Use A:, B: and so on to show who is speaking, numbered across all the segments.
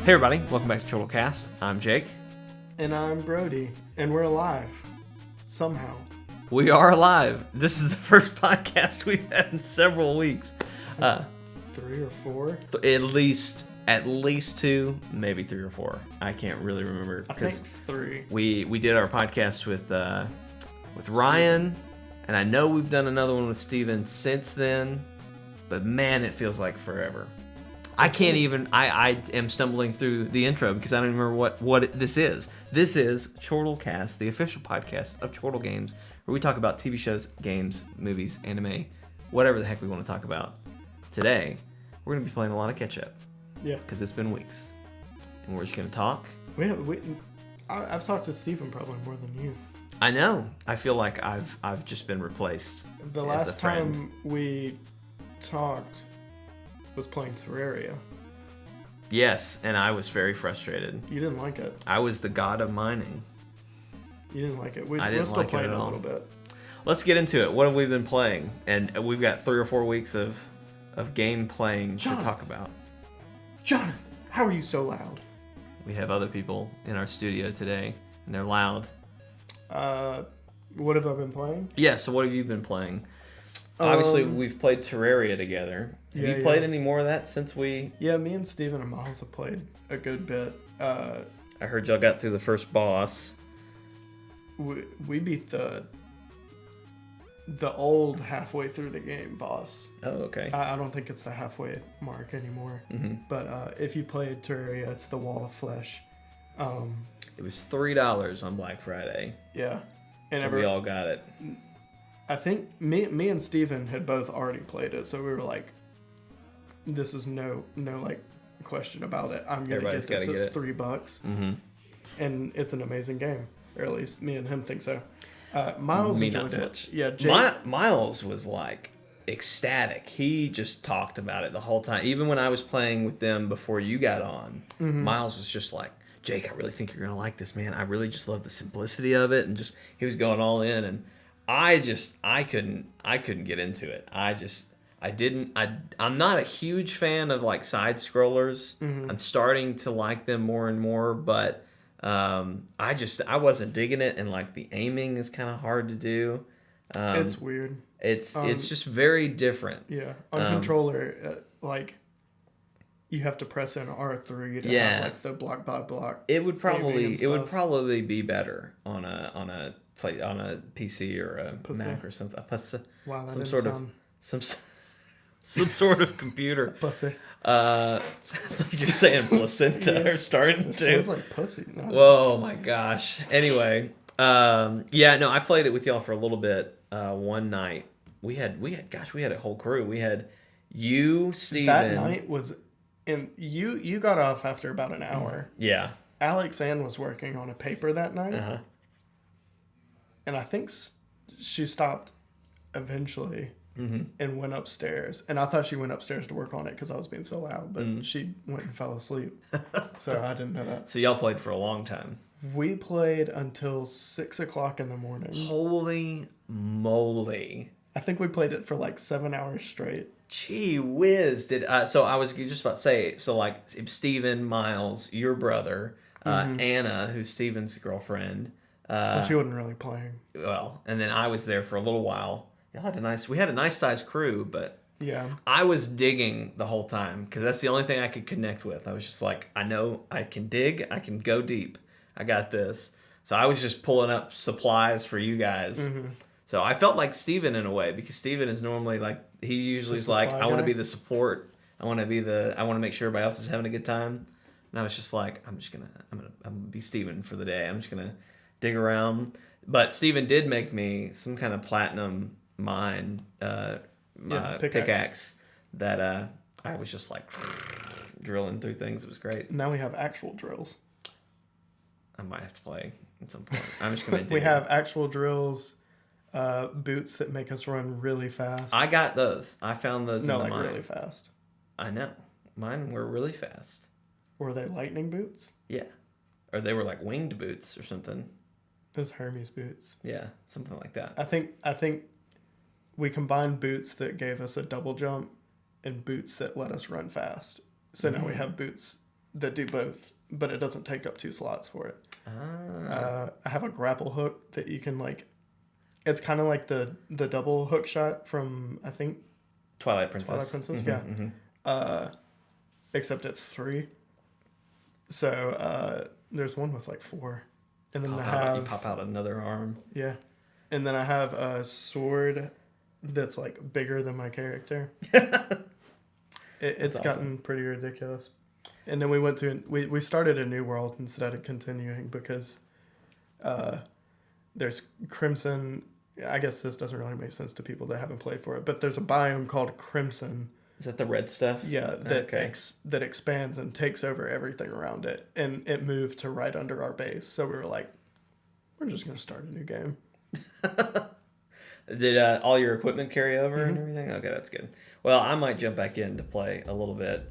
A: Hey everybody, welcome back to ChortleCast. I'm Jake.
B: And I'm Brodie, and we're alive. Somehow.
A: We are alive. This is the first podcast we've had in several weeks.
B: 3 or 4?
A: At least 2, maybe 3 or 4. I can't really remember.
B: I think 3.
A: We did our podcast with Ryan, and I know we've done another one with Steven since then, but man, it feels like forever. I am stumbling through the intro because I don't remember what this is. This is ChortleCast, the official podcast of Chortle Games, where we talk about TV shows, games, movies, anime, whatever the heck we want to talk about. Today, we're going to be playing a lot of catch-up.
B: Yeah.
A: Because it's been weeks. And we're just going to talk.
B: I've talked to Steven probably more than you.
A: I know. I feel like I've just been replaced.
B: The last time we talked was playing Terraria.
A: Yes, and I was very frustrated.
B: You didn't like it.
A: I was the god of mining.
B: You didn't like it. We're still
A: like
B: playing it a little bit.
A: Let's get into it. What have we been playing? And we've got 3 or 4 weeks of game playing to talk about.
B: Jonathan, how are you so loud?
A: We have other people in our studio today, and they're loud.
B: What have I been playing?
A: Yeah, so what have you been playing? Obviously, we've played Terraria together. Have you played any more of that since we...
B: Yeah, me and Steven and Miles have played a good bit.
A: I heard y'all got through the first boss.
B: We beat the old halfway through the game boss.
A: Oh, okay.
B: I don't think it's the halfway mark anymore. Mm-hmm. But if you played Terraria, it's the Wall of Flesh.
A: It was $3 on Black Friday.
B: Yeah. And
A: so we all got it.
B: I think me and Steven had both already played it, so we were like, this is no like question about it. I'm gonna get this. It's $3. Mm-hmm. And it's an amazing game. Or at least me and him think so. Miles enjoyed it. Yeah, Jake.
A: Miles was like ecstatic. He just talked about it the whole time. Even when I was playing with them before you got on, mm-hmm. Miles was just like, Jake, I really think you're gonna like this, man. I really just love the simplicity of it, and just he was going all in, and I couldn't get into it. I'm not a huge fan of like side scrollers. Mm-hmm. I'm starting to like them more and more, but I wasn't digging it, and like the aiming is kind of hard to do.
B: It's weird.
A: It's just very different.
B: Yeah, on controller, like you have to press in R3 to have like the block by block.
A: It would probably be better on a PC or a Mac or something.
B: Wow, that
A: some sort of computer.
B: Pussy.
A: Sounds like you're saying placenta or starting to.
B: Sounds like pussy. No.
A: Whoa, my gosh. Anyway, I played it with y'all for a little bit. One night we had a whole crew. We had you, Steven.
B: That night was, and you got off after about an hour.
A: Yeah.
B: Alex Ann was working on a paper that night. Uh-huh. And I think she stopped eventually. Mm-hmm. And went upstairs, and I thought she went upstairs to work on it because I was being so loud, but she went and fell asleep, so I didn't know that.
A: So y'all played for a long time.
B: We played until 6 o'clock in the morning.
A: Holy moly!
B: I think we played it for like 7 hours straight.
A: Gee whiz! So I was just about to say, so like Steven, Miles, your brother, Anna, who's Steven's girlfriend.
B: Well, she wasn't really playing.
A: Well, and then I was there for a little while. We had a nice sized crew, but
B: yeah,
A: I was digging the whole time because that's the only thing I could connect with. I was just like, I know I can dig, I can go deep, I got this. So I was just pulling up supplies for you guys. Mm-hmm. So I felt like Steven in a way because Steven is normally like he usually is like, I want to be the support, I want to make sure everybody else is having a good time. And I was just like, I'm gonna be Steven for the day. I'm just gonna dig around. But Steven did make me some kind of platinum mine pickaxe that I was just like drilling through things. It was great.
B: Now we have actual drills.
A: I might have to play at some point. I'm just gonna
B: we have actual drills, boots that make us run really fast.
A: I got those. I found those in the mine.
B: Really fast.
A: I know. Mine were really fast.
B: Were they lightning boots?
A: Yeah. Or they were like winged boots or something.
B: Those Hermes boots.
A: Yeah, something like that.
B: I think we combined boots that gave us a double jump and boots that let us run fast. So now we have boots that do both, but it doesn't take up 2 slots for it. I have a grapple hook that you can like. It's kind of like the double hook shot from, I think,
A: Twilight Princess.
B: Mm-hmm, yeah. Mm-hmm. Except it's 3. So there's one with like 4. And then
A: you pop out another arm.
B: Yeah. And then I have a sword that's like bigger than my character. It's gotten pretty ridiculous. And then we started a new world instead of continuing because there's Crimson. I guess this doesn't really make sense to people that haven't played for it, but there's a biome called Crimson.
A: Is that the red stuff?
B: Yeah, that expands and takes over everything around it, and it moved to right under our base. So we were like, we're just gonna start a new game.
A: Did all your equipment carry over and everything? Okay, that's good. Well, I might jump back in to play a little bit.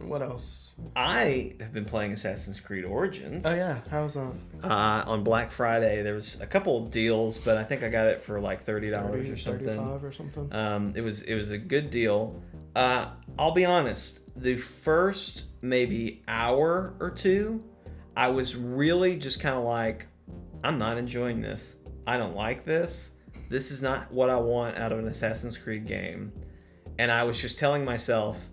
B: What else?
A: I have been playing Assassin's Creed Origins.
B: Oh yeah, how's that?
A: On Black Friday, there was a couple of deals, but I think I got it for like $30 or something.
B: $35 or something.
A: It was a good deal. I'll be honest. The first maybe hour or two, I was really just kind of like, I'm not enjoying this. I don't like this. This is not what I want out of an Assassin's Creed game. And I was just telling myself,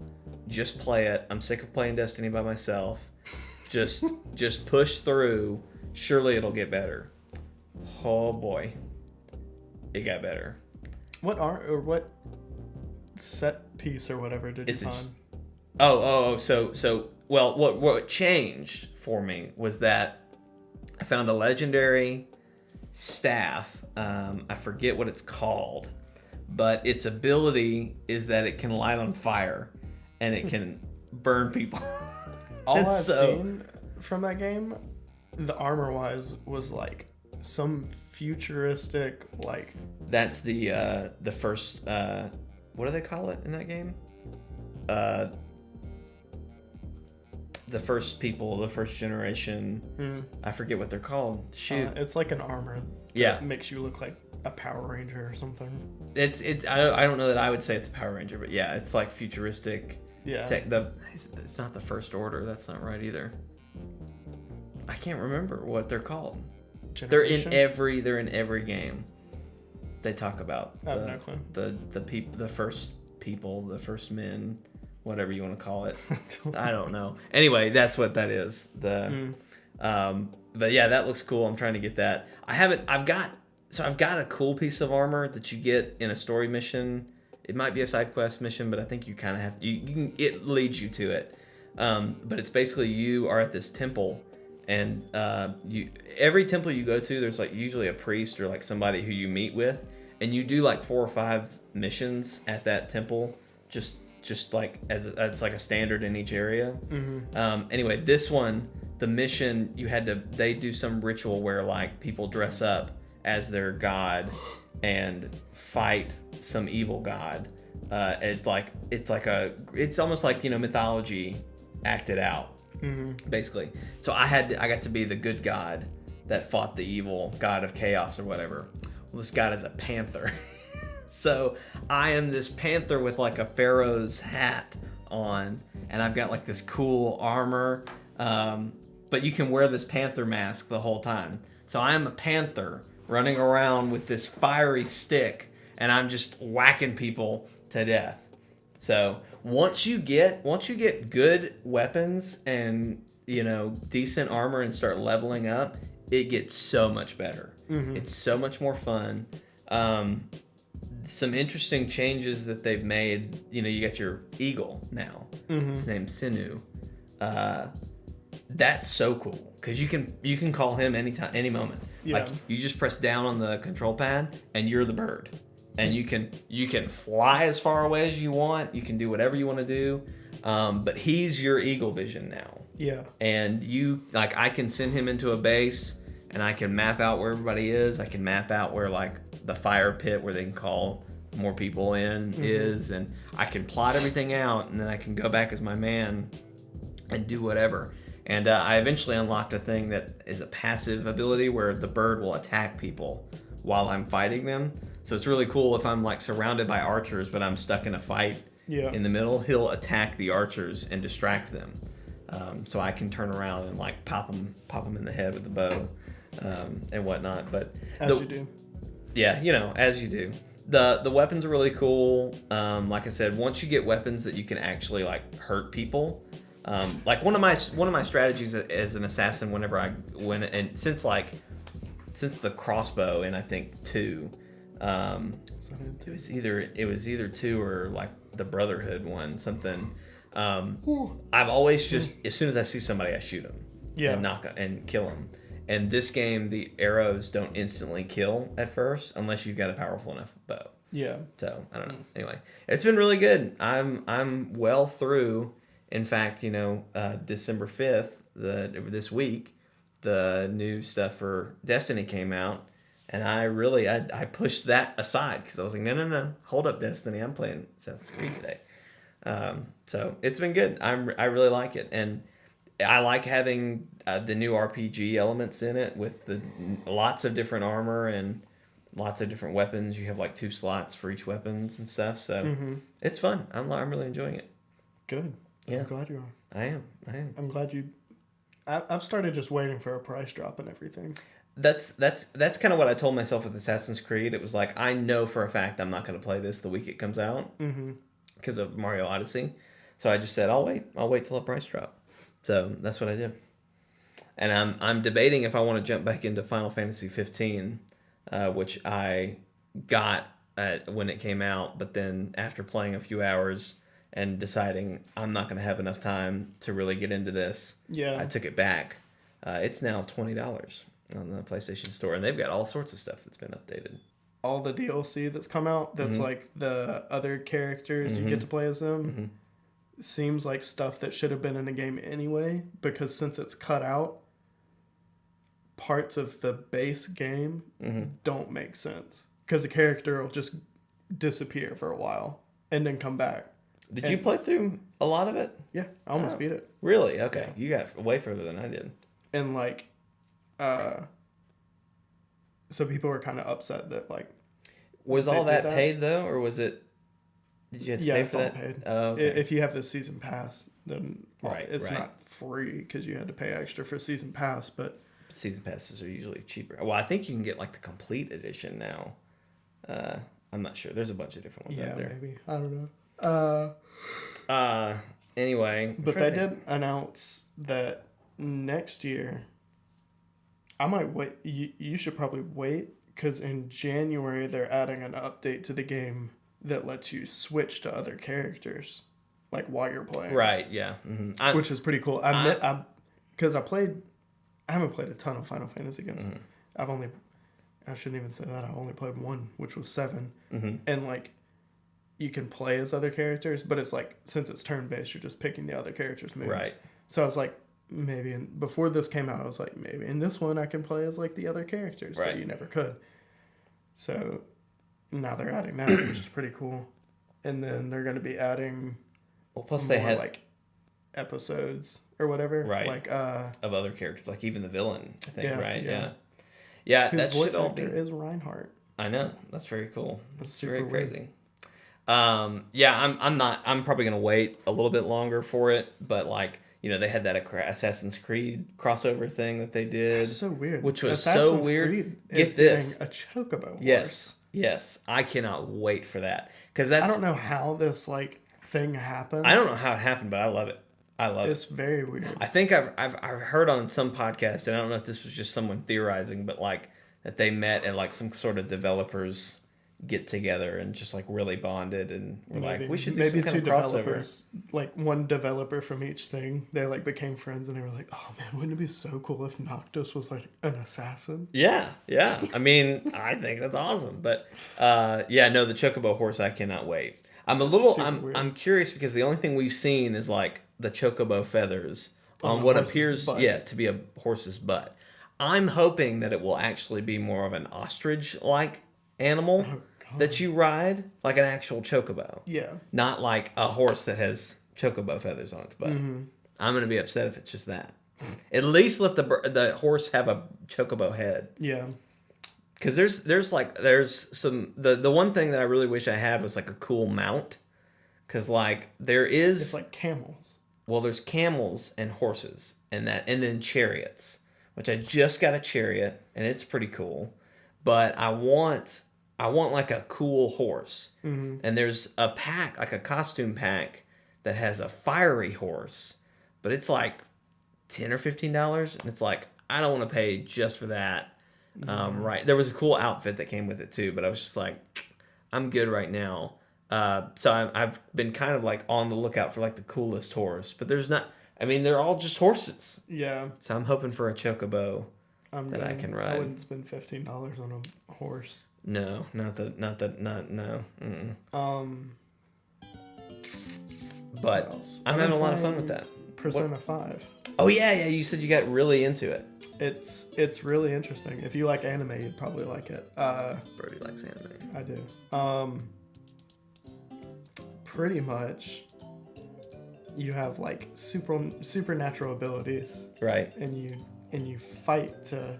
A: just play it. I'm sick of playing Destiny by myself. Just push through. Surely it'll get better. Oh boy. It got better.
B: What set piece or whatever did you find?
A: Well, what changed for me was that I found a legendary staff. I forget what it's called, but its ability is that it can light on fire and it can burn people.
B: All I've seen from that game, the armor wise, was like some futuristic like.
A: That's the first. What do they call it in that game? The first people, the first generation. I forget what they're called. Shoot,
B: it's like an armor. That makes you look like a Power Ranger or something.
A: It's. I don't know that I would say it's a Power Ranger, but yeah, it's like futuristic.
B: Yeah.
A: It's not the First Order. That's not right either. I can't remember what they're called.
B: Generation?
A: They're in every game. They talk about
B: I have no clue.
A: the first people, the first men, whatever you want to call it. I don't know. Anyway, that's what that is. But yeah, that looks cool. I'm trying to get that. I've got a cool piece of armor that you get in a story mission. It might be a side quest mission, but I think you kind of have it leads you to it. But it's basically you are at this temple, and every temple you go to, there's like usually a priest or like somebody who you meet with, and you do like 4 or 5 missions at that temple, just like it's like a standard in each area. Anyway, this one, the mission they do some ritual where like people dress up as their god and fight some evil god. It's almost like mythology acted out, basically. So I got to be the good god that fought the evil god of chaos or whatever. Well, this god is a panther. So I am this panther with like a pharaoh's hat on, and I've got like this cool armor, but you can wear this panther mask the whole time. So I am a panther running around with this fiery stick, and I'm just whacking people to death. So once you get good weapons and decent armor and start leveling up, it gets so much better. It's so much more fun. Some interesting changes that they've made. You got your eagle now. His name's Sinu. That's so cool because you can call him anytime, any moment. Yeah. Like you just press down on the control pad and you're the bird, and you can fly as far away as you want. You can do whatever you want to do, but he's your eagle vision now.
B: Yeah. And
A: I can send him into a base, and I can map out where everybody is. I can map out where like the fire pit where they can call more people in is, and I can plot everything out, and then I can go back as my man and do whatever. And I eventually unlocked a thing that is a passive ability where the bird will attack people while I'm fighting them. So it's really cool if I'm like surrounded by archers, but I'm stuck in a fight in the middle. He'll attack the archers and distract them. so I can turn around and like pop them in the head with the bow and whatnot. But
B: as you do.
A: Yeah, as you do. The weapons are really cool. Like I said, once you get weapons that you can actually like hurt people, like one of my strategies as an assassin whenever I win, and since the crossbow in I think 2, it was either 2 or like the Brotherhood one, something. I've always just as soon as I see somebody I shoot them, and kill them. And this game, the arrows don't instantly kill at first unless you've got a powerful enough bow.
B: Yeah.
A: So I don't know. Anyway, it's been really good. I'm well through. In fact, December 5th, this week, the new stuff for Destiny came out, and I pushed that aside because I was like, no, hold up, Destiny. I'm playing Assassin's Creed today. So it's been good. I really like it, and I like having the new RPG elements in it with the lots of different armor and lots of different weapons. You have like 2 slots for each weapons and stuff. So it's fun. I'm really enjoying it.
B: Good.
A: Yeah.
B: I'm glad you are.
A: I am.
B: I'm glad you. I've started just waiting for a price drop and everything.
A: That's kind of what I told myself with Assassin's Creed. It was like, I know for a fact I'm not going to play this the week it comes out because of Mario Odyssey. So I just said, I'll wait till a price drop. So that's what I did. And I'm debating if I want to jump back into Final Fantasy 15, which I got when it came out, but then after playing a few hours and deciding I'm not going to have enough time to really get into this, I took it back. It's now $20 on the PlayStation Store, and they've got all sorts of stuff that's been updated.
B: All the DLC that's come out, that's like the other characters you get to play as them, seems like stuff that should have been in a game anyway, because since it's cut out, parts of the base game don't make sense. Because the character will just disappear for a while and then come back.
A: Did you play through a lot of it?
B: Yeah, I almost beat it.
A: Really? Okay. Yeah. You got way further than I did.
B: And like, so people were kind of upset that like.
A: Was all that paid though, or was it? Did you have to pay for that? Yeah, it's all paid.
B: Oh, okay. If you have the season pass, then it's not free because you had to pay extra for season pass. But
A: season passes are usually cheaper. Well, I think you can get like the complete edition now. I'm not sure. There's a bunch of different ones out there.
B: Maybe. I don't know.
A: Anyway,
B: but they did announce that next year. I might wait. You should probably wait because in January they're adding an update to the game that lets you switch to other characters, like while you're playing.
A: Right. Yeah.
B: Which is pretty cool. I haven't played a ton of Final Fantasy games. I shouldn't even say that. I only played one, which was 7, and like. You can play as other characters, but it's like, since it's turn-based, you're just picking the other characters' moves. Right. So I was like, before this came out, I was like, maybe in this one I can play as like the other characters, but you never could. So now they're adding that, which is pretty cool. And then they're going to be adding
A: plus they had
B: like episodes or whatever.
A: Right.
B: Like,
A: of other characters, like even the villain, I think, right?
B: Yeah.
A: Yeah,
B: his
A: that
B: voice
A: should all
B: actor
A: be...
B: is Reinhardt.
A: I know. That's very cool.
B: That's
A: very
B: super
A: crazy.
B: Weird.
A: I'm probably gonna wait a little bit longer for it, but like they had that Assassin's Creed crossover thing that they did.
B: That's so weird.
A: Which was
B: Assassin's
A: so weird.
B: Creed
A: Get this,
B: a chocobo
A: horse. Yes, I cannot wait for that because I
B: don't know how this like thing happened.
A: I don't know how it happened, but I love it.
B: It's very weird.
A: I think I've heard on some podcast, and I don't know if this was just someone theorizing, but like that they met at like some sort of developers get together and just like really bonded and were like, we should do some kind of
B: developers, like one developer from each thing. They like became friends and they were like, oh man, wouldn't it be so cool if Noctis was like an assassin?
A: Yeah. I mean, I think that's awesome. But the Chocobo horse, I cannot wait. I'm curious because the only thing we've seen is like the Chocobo feathers on what appears to be a horse's butt. I'm hoping that it will actually be more of an ostrich-like animal that you ride, like an actual chocobo.
B: Yeah.
A: Not like a horse that has chocobo feathers on its butt. I'm going to be upset if it's just that. At least let the horse have a chocobo head.
B: Yeah.
A: Because there's some... The one thing that I really wish I had was like a cool mount. Because like there is...
B: It's like camels.
A: well, there's camels and horses and then chariots, which I just got a chariot and it's pretty cool, but I want like a cool horse.
B: Mm-hmm.
A: And there's a pack, like a costume pack that has a fiery horse, but it's like $10 or $15, and it's like I don't want to pay just for that. Right. There was a cool outfit that came with it too, but I was just like, I'm good right now. So I've been kind of like on the lookout for like the coolest horse, but there's not. I mean, they're all just horses.
B: Yeah.
A: So I'm hoping for a chocobo that I can ride.
B: I wouldn't spend $15 on a horse.
A: No, not no. Mm-mm. But I'm having a lot of fun with that.
B: Persona 5.
A: Oh yeah. You said you got really into it.
B: It's really interesting. If you like anime, you'd probably like it.
A: Brodie likes anime.
B: I do. Pretty much, you have like supernatural abilities,
A: right?
B: And you fight to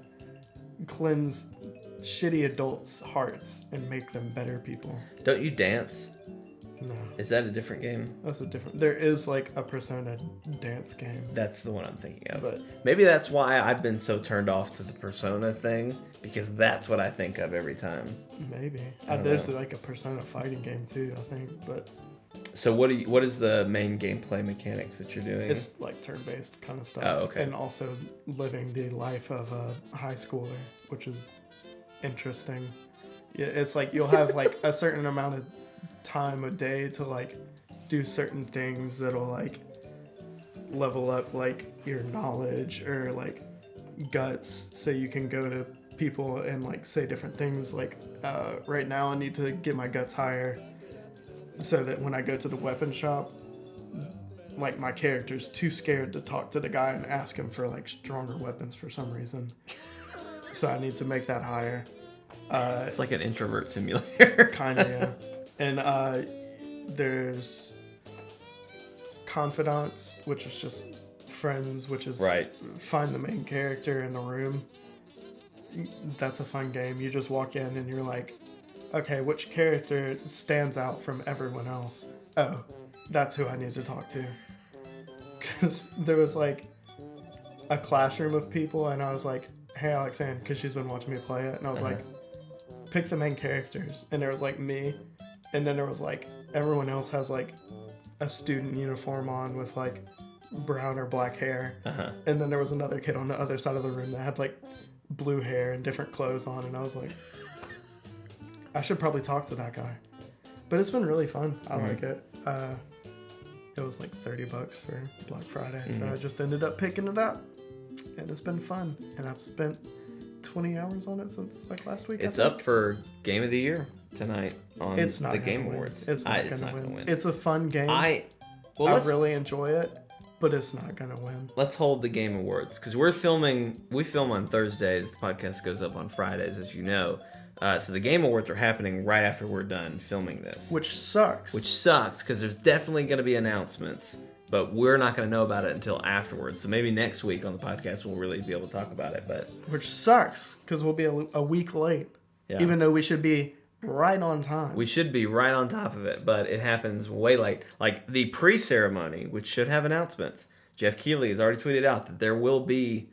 B: cleanse shitty adults' hearts and make them better people.
A: Don't you dance?
B: No.
A: Is that a different game?
B: That's a different. There is like a Persona dance game.
A: That's the one I'm thinking of.
B: But
A: maybe that's why I've been so turned off to the Persona thing, because that's what I think of every time.
B: Maybe. There's like a Persona fighting game too, I think. But
A: so what is the main gameplay mechanics that you're doing?
B: It's like turn-based kind of stuff.
A: Oh, okay.
B: And also living the life of a high schooler, which is interesting. Yeah, it's like you'll have like a certain amount of time a day to like do certain things that'll like level up like your knowledge or like guts, so you can go to people and like say different things like right now I need to get my guts higher so that when I go to the weapon shop, like my character's too scared to talk to the guy and ask him for like stronger weapons for some reason. So I need to make that higher.
A: It's like an introvert simulator.
B: Kind of, yeah. And there's confidants, which is just friends, which is
A: right.
B: Find the main character in the room. That's a fun game. You just walk in and you're like, okay, which character stands out from everyone else? Oh, that's who I need to talk to. Because there was like a classroom of people, and I was like, hey, Alexandre, because she's been watching me play it, and I was like, pick the main characters. And there was like me, and then there was like everyone else has like a student uniform on with like brown or black hair. And then there was another kid on the other side of the room that had like blue hair and different clothes on, and I was like, I should probably talk to that guy. But it's been really fun. I like it. It was like $30 for Black Friday, so I just ended up picking it up, and it's been fun. And I've spent 20 hours on it since like last week.
A: It's up for Game of the Year tonight on the Game Awards.
B: It's not gonna win. It's a fun game. I really enjoy it, but it's not gonna win.
A: Let's hold the Game Awards, because we film on Thursdays. The podcast goes up on Fridays, as you know. So the Game Awards are happening right after we're done filming this.
B: Which sucks, because there's definitely going to be announcements, but we're not going to know about it until afterwards. So maybe next week on the podcast we'll really be able to talk about it. Which sucks, because we'll be a week late. Yeah. Even though we should be right on time.
A: We should be right on top of it, but it happens way late. Like the pre-ceremony, which should have announcements. Jeff Keighley has already tweeted out that there will be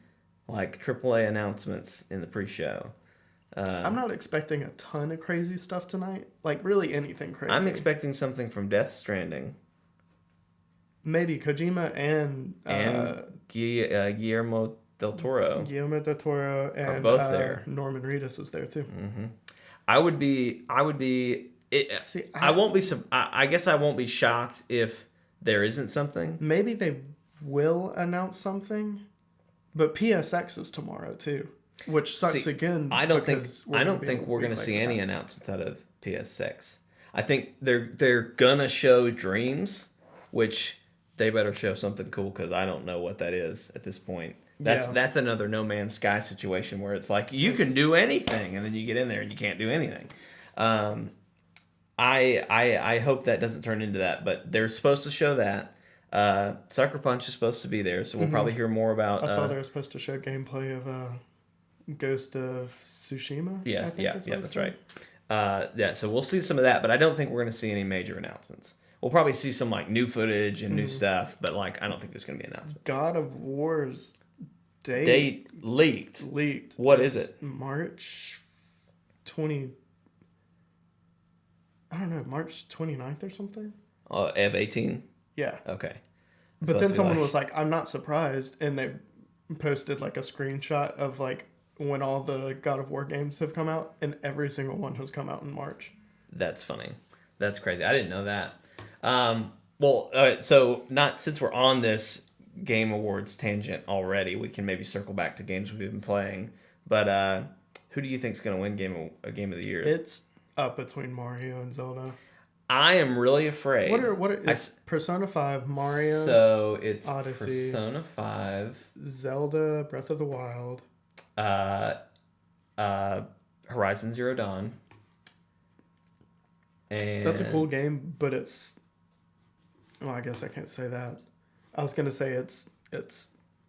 A: like AAA announcements in the pre-show.
B: I'm not expecting a ton of crazy stuff tonight. Like, really anything crazy.
A: I'm expecting something from Death Stranding.
B: Maybe Kojima and
A: Guillermo del Toro.
B: Guillermo del Toro and
A: are both there.
B: Norman Reedus is there, too.
A: Mm-hmm. I guess I won't be shocked if there isn't something.
B: Maybe they will announce something, but PSX is tomorrow, too. Which sucks again.
A: I don't think we're going to see any announcements out of PS6. I think they're going to show Dreams, which they better show something cool, because I don't know what that is at this point. That's another No Man's Sky situation where it's like you can do anything, and then you get in there and you can't do anything. I hope that doesn't turn into that, but they're supposed to show that. Sucker Punch is supposed to be there, so we'll probably hear more about.
B: I saw they were supposed to show gameplay of Ghost of Tsushima.
A: Yeah, that's right. So we'll see some of that, but I don't think we're going to see any major announcements. we'll probably see some like new footage and new stuff, but like I don't think there's gonna be announcements.
B: God of War's
A: date leaked. What is it?
B: March 20. I don't know, March 29th or something.
A: F-18.
B: Yeah.
A: Okay.
B: But then someone was like, "I'm not surprised," and they posted like a screenshot of like when all the God of War games have come out, and every single one has come out in March.
A: That's funny. That's crazy. I didn't know that. So not since we're on this Game Awards tangent already, we can maybe circle back to games we've been playing. But who do you think's going to win Game of the Year?
B: It's up between Mario and Zelda.
A: I am really afraid.
B: It's Persona 5, Mario.
A: So it's
B: Odyssey,
A: Persona 5,
B: Zelda, Breath of the Wild,
A: Horizon Zero Dawn. And
B: that's a cool game, but it's. Well, I guess I can't say that. I was gonna say it's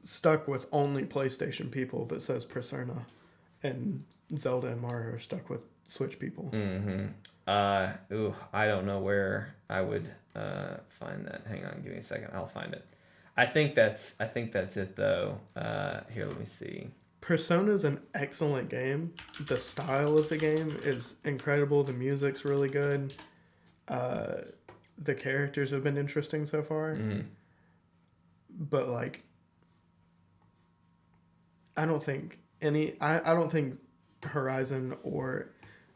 B: stuck with only PlayStation people, but it says Persona, and Zelda and Mario are stuck with Switch people.
A: Mm-hmm. I don't know where I would find that. Hang on, give me a second. I'll find it. I think that's it though. Here, let me see.
B: Persona's an excellent game. The style of the game is incredible. The music's really good. The characters have been interesting so far. Mm-hmm. But like, I don't think Horizon or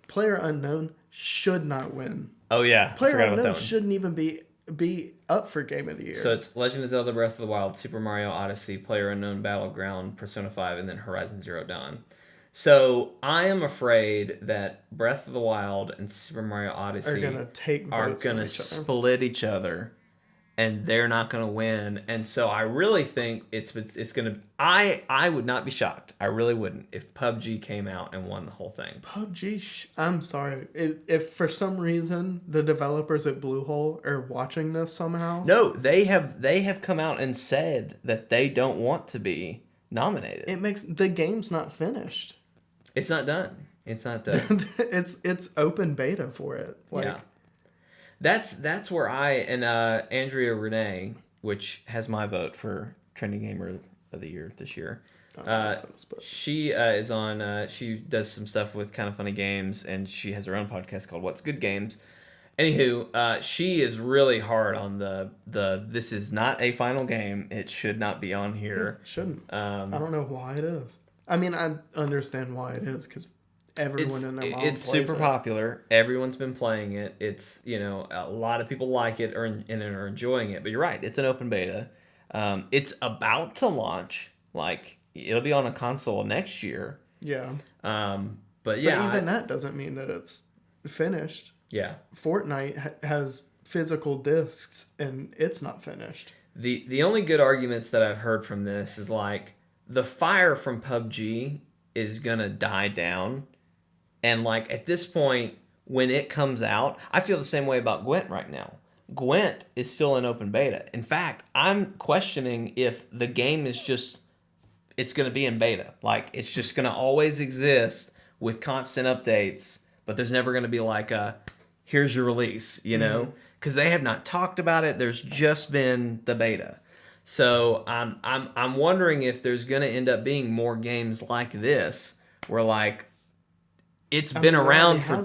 B: PlayerUnknown should not win.
A: Oh yeah,
B: PlayerUnknown shouldn't even be up for Game of the Year.
A: So it's Legend of Zelda: Breath of the Wild, Super Mario Odyssey, PlayerUnknown Battleground, Persona 5, and then Horizon Zero Dawn. So I am afraid that Breath of the Wild and Super Mario Odyssey are gonna split each other, and they're not gonna win. And so I really think it's gonna. I would not be shocked. I really wouldn't if PUBG came out and won the whole thing.
B: PUBG. I'm sorry. If for some reason the developers at Bluehole are watching this somehow.
A: No, they have come out and said that they don't want to be nominated.
B: It makes the game's not finished.
A: It's not done. It's
B: it's open beta for it. Like,
A: yeah. That's where I and Andrea Renee, which has my vote for Trending Gamer of the Year this year. She is on. She does some stuff with Kind of Funny Games, and she has her own podcast called What's Good Games. Anywho, she is really hard on the this is not a final game. It should not be on here.
B: It shouldn't. I don't know why it is. I mean, I understand why it is because everyone in their mom
A: it's
B: plays
A: super popular. Everyone's been playing it. It's a lot of people like it and are enjoying it. But you're right, it's an open beta. It's about to launch. Like it'll be on a console next year.
B: Yeah.
A: But even
B: that doesn't mean that it's finished.
A: Yeah.
B: Fortnite has physical discs and it's not finished.
A: The only good arguments that I've heard from this is like the fire from PUBG is gonna die down, and like at this point when it comes out, I feel the same way about Gwent right now. Gwent is still in open beta. In fact, I'm questioning if the game is it's gonna be in beta. Like it's just gonna always exist with constant updates, but there's never gonna be like a here's your release, because they have not talked about it. There's just been the beta. So I'm wondering if there's going to end up being more games like this where like it's been around for.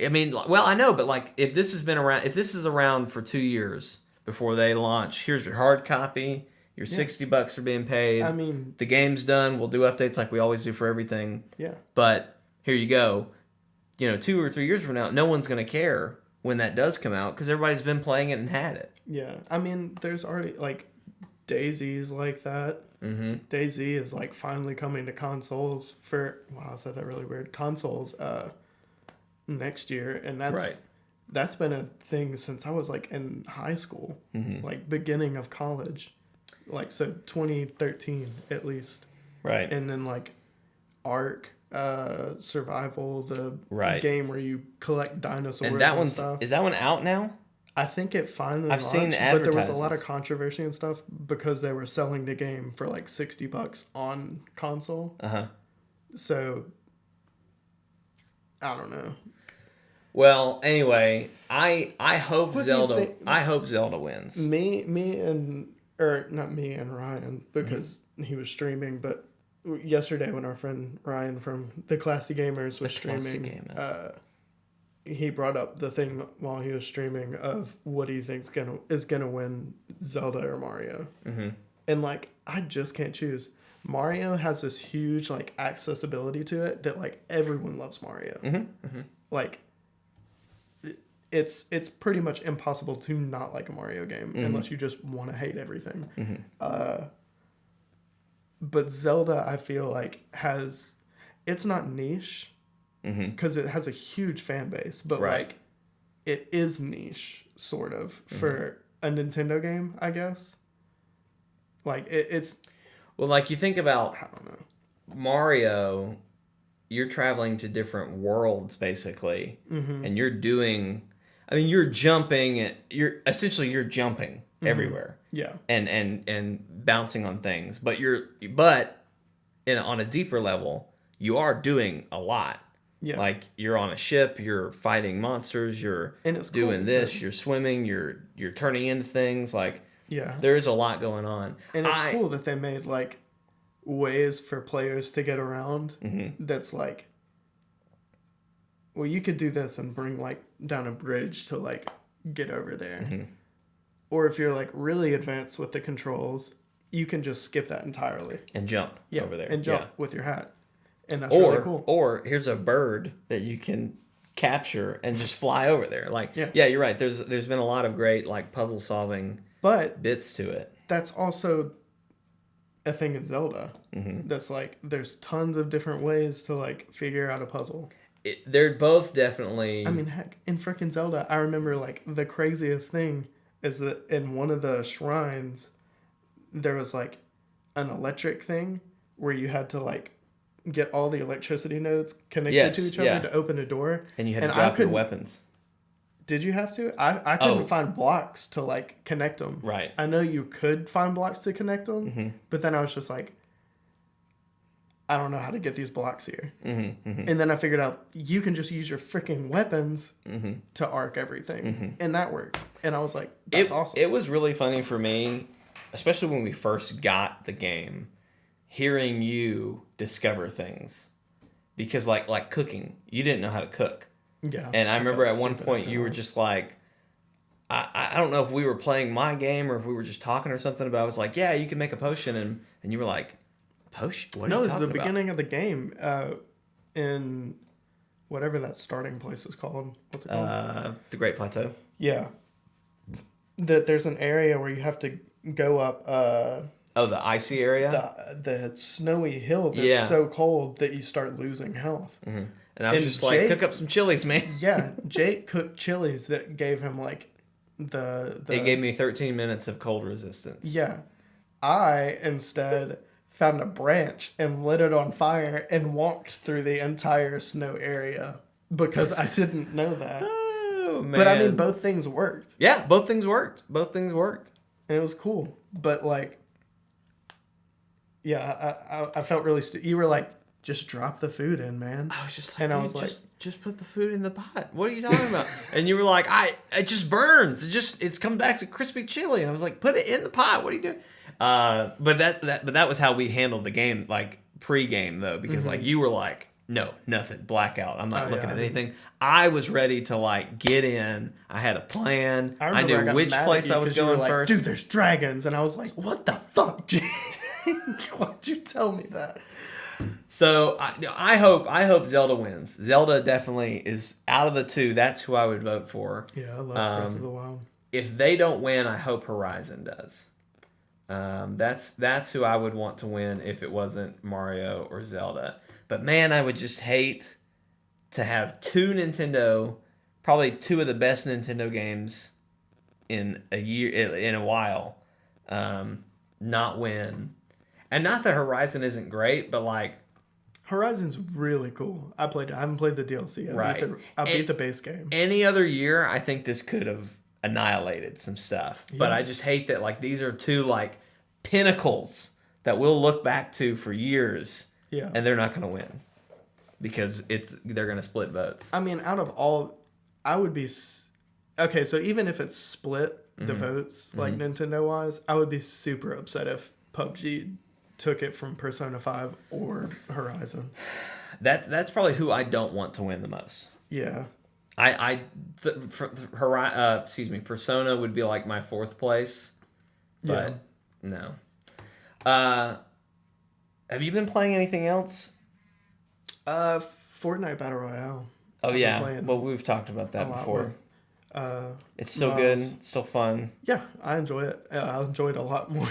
A: I mean, well, I know, but like if this is around for 2 years before they launch, here's your hard copy. Your $60 are being paid.
B: I mean,
A: the game's done. We'll do updates like we always do for everything.
B: Yeah.
A: But here you go. 2 or 3 years from now, no one's going to care when that does come out because everybody's been playing it and had it.
B: Yeah. I mean, there's already like DayZ's like that. Mm-hmm. DayZ is like finally coming to consoles I said that really weird. Consoles next year, and that's been a thing since I was like in high school, like beginning of college, like so 2013 at least.
A: Right.
B: And then like Ark Survival, the game where you collect dinosaurs
A: and that
B: stuff.
A: Is that one out now?
B: I think it finally
A: launched, seen
B: but there was a lot of controversy and stuff because they were selling the game for like $60 on console.
A: Uh-huh.
B: So, I don't know.
A: Well, anyway, I hope Zelda. I hope Zelda wins.
B: Not me and Ryan, because he was streaming, but yesterday when our friend Ryan from the Classy Gamers was streaming, he brought up the thing while he was streaming of what he thinks is gonna win, Zelda or Mario. Mm-hmm. And like, I just can't choose. Mario has this huge like accessibility to it that like everyone loves Mario. Mm-hmm. Mm-hmm. Like, it's pretty much impossible to not like a Mario game unless you just want to hate everything. Mm-hmm. But Zelda, I feel like it's not niche because it has a huge fan base, but like it is niche sort of for a Nintendo game, I guess. Like it's.
A: Well, like you think about,
B: I don't know,
A: Mario, you're traveling to different worlds basically, and you're doing. I mean, you're jumping. You're jumping everywhere. Yeah. And bouncing on things, but on a deeper level, you are doing a lot. Yeah. Like you're on a ship, you're fighting monsters, you're doing this, you're swimming, you're turning into things. Like, yeah, there is a lot going on.
B: And it's cool that they made like ways for players to get around. Mm-hmm. That's like, well, you could do this and bring like down a bridge to like get over there. Mm-hmm. Or if you're like really advanced with the controls, you can just skip that entirely
A: and jump over there.
B: And jump with your hat. And that's really cool.
A: Or here's a bird that you can capture and just fly over there. Like, yeah, you're right. There's been a lot of great like puzzle solving bits to it.
B: That's also a thing in Zelda. Mm-hmm. That's like, there's tons of different ways to like figure out a puzzle.
A: They're both definitely.
B: I mean, heck, in frickin' Zelda, I remember like the craziest thing is that in one of the shrines, there was like an electric thing where you had to like get all the electricity nodes connected to each other to open a door.
A: And you had to drop your weapons.
B: Did you have to? I couldn't find blocks to like connect them.
A: Right.
B: I know you could find blocks to connect them, but then I was just like, I don't know how to get these blocks here. Mm-hmm, mm-hmm. And then I figured out you can just use your freaking weapons to arc everything. And that worked. And I was like, that's awesome.
A: It was really funny for me, especially when we first got the game, hearing you discover things. Because like cooking, you didn't know how to cook. Yeah. And I remember at one point you were just like, I don't know if we were playing my game or if we were just talking or something, but I was like, yeah, you can make a potion. And you were like, potion? What are you talking about? No, it's the
B: beginning of the game in whatever that starting place is called. What's it called?
A: The Great Plateau.
B: Yeah. There's an area where you have to go up...
A: the icy area?
B: The snowy hill that's so cold that you start losing health. Mm-hmm.
A: And I was just like, cook up some chilies, man.
B: Yeah, Jake cooked chilies that gave him like the...
A: It gave me 13 minutes of cold resistance.
B: Yeah. I instead found a branch and lit it on fire and walked through the entire snow area because I didn't know that. Oh, man. But I mean, both things worked.
A: Yeah, both things worked. And
B: it was cool. But like, yeah, I felt really You were like, just drop the food in, man.
A: I was just like, and I was like, just put the food in the pot. What are you talking about? And you were like, it just burns. It's come back to crispy chili. And I was like, put it in the pot. What are you doing? But that was how we handled the game, like pre-game though, because like you were like, no, nothing, blackout. I'm not looking at anything. I was ready to like get in. I had a plan. I knew which place I was going first.
B: Dude, there's dragons, and I was like, what the fuck, Jake? Why'd you tell me that?
A: So I hope Zelda wins. Zelda definitely is out of the two. That's who I would vote for.
B: Yeah, I love Breath of the Wild.
A: If they don't win, I hope Horizon does. That's who I would want to win if it wasn't Mario or Zelda. But man, I would just hate to have probably two of the best Nintendo games in a while, not win. And not that Horizon isn't great, but like
B: Horizon's really cool. I haven't played the DLC. I beat the base game.
A: Any other year, I think this could have annihilated some stuff. Yeah. But I just hate that like these are two like pinnacles that we'll look back to for years. Yeah. And they're not going to win because they're going to split votes.
B: I mean, out of all I would be okay. So even if it's split the votes like Nintendo wise, I would be super upset if PUBG took it from Persona 5 or Horizon.
A: That's probably who I don't want to win the most.
B: Yeah.
A: Persona would be like my fourth place, but no. Have you been playing anything else?
B: Fortnite Battle Royale.
A: Oh yeah, well we've talked about that before. It's still good. It's still fun.
B: Yeah, I enjoy it. I enjoyed a lot more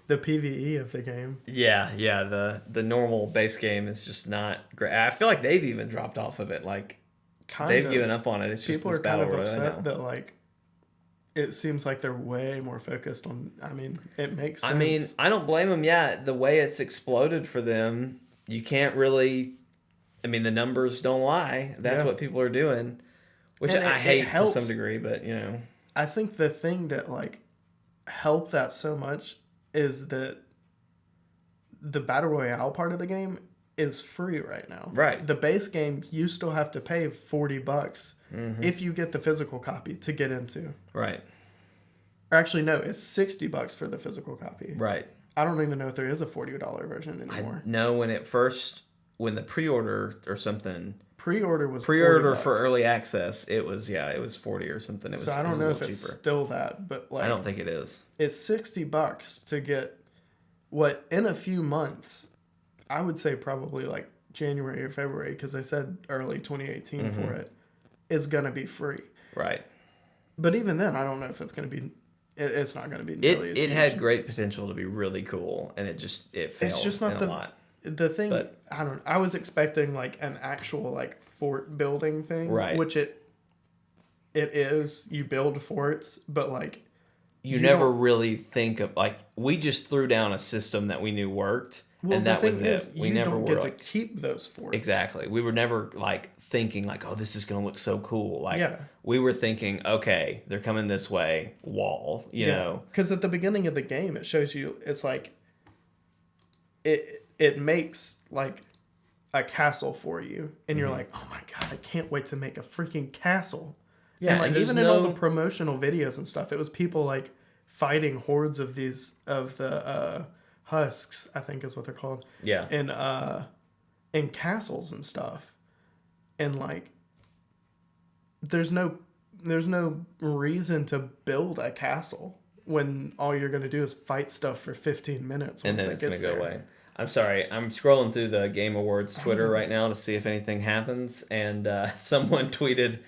B: the PvE of the game.
A: Yeah. The normal base game is just not great. I feel like they've even dropped off of it. Like they've given up on it. It's just
B: people
A: this
B: are
A: battle
B: kind of
A: royale
B: upset that like it seems like they're way more focused on. I mean, it makes sense.
A: I mean, I don't blame them. Yeah, the way it's exploded for them, you can't really. I mean, the numbers don't lie. That's what people are doing. Which I hate to some degree, but you know.
B: I think the thing that like helped that so much is that the Battle Royale part of the game is free right now.
A: Right.
B: The base game, you still have to pay $40 if you get the physical copy to get into.
A: Right.
B: Or actually, no, it's $60 for the physical copy.
A: Right.
B: I don't even know if there is a $40 version anymore.
A: No, when the pre-order or something.
B: Pre-order was
A: $40 for early access. It was 40 or something.
B: So I don't know if it's still that, but like
A: I don't think it is.
B: It's $60 to get what in a few months. I would say probably like January or February because they said early 2018 for it is gonna be free.
A: Right.
B: But even then, I don't know if it's gonna be. It's not gonna be nearly as huge.
A: It had great potential to be really cool, and it failed. It's just not
B: a
A: lot.
B: The thing, I was expecting like an actual like fort building thing,
A: right?
B: Which it is. You build forts, but like
A: you never really think of like we just threw down a system that we knew worked, and that was it. We never
B: don't get to keep those forts.
A: Exactly. We were never like thinking like, oh, this is gonna look so cool. Like we were thinking, okay, they're coming this way, wall. You know,
B: because at the beginning of the game, it shows you it's like it makes like a castle for you, and you're like, oh my god, I can't wait to make a freaking castle. Yeah, and like even in all the promotional videos and stuff, it was people like fighting hordes of the husks, I think is what they're called.
A: Yeah.
B: In castles and stuff, and like there's no reason to build a castle when all you're gonna do is fight stuff for 15 minutes
A: and then it's gonna go away. I'm sorry. I'm scrolling through the Game Awards Twitter right now to see if anything happens, and someone tweeted,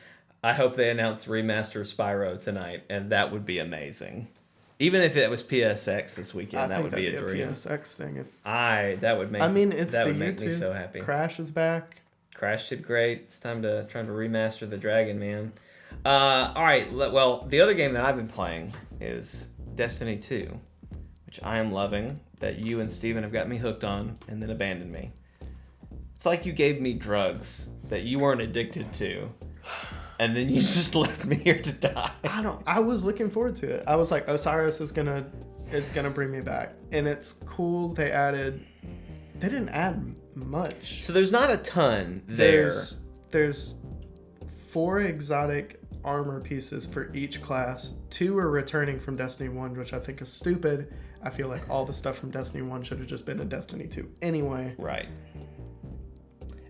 A: I hope they announce remaster Spyro tonight, and that would be amazing. Even if it was PSX this weekend, that would be a dream.
B: PSX thing.
A: That would make.
B: I mean, it's
A: that
B: the
A: would make
B: YouTube.
A: Me so happy.
B: Crash is back.
A: Crash did great. It's time to remaster the Dragon, man. All right. Well, the other game that I've been playing is Destiny 2, which I am loving. That you and Steven have got me hooked on, and then abandoned me. It's like you gave me drugs that you weren't addicted to. And then you just left me here to die.
B: I was looking forward to it. I was like, Osiris is gonna bring me back, and it's cool. They didn't add much.
A: So there's not a ton there.
B: There's 4 exotic armor pieces for each class. 2 are returning from Destiny 1, which I think is stupid. I feel like all the stuff from Destiny 1 should have just been in Destiny 2 anyway.
A: Right.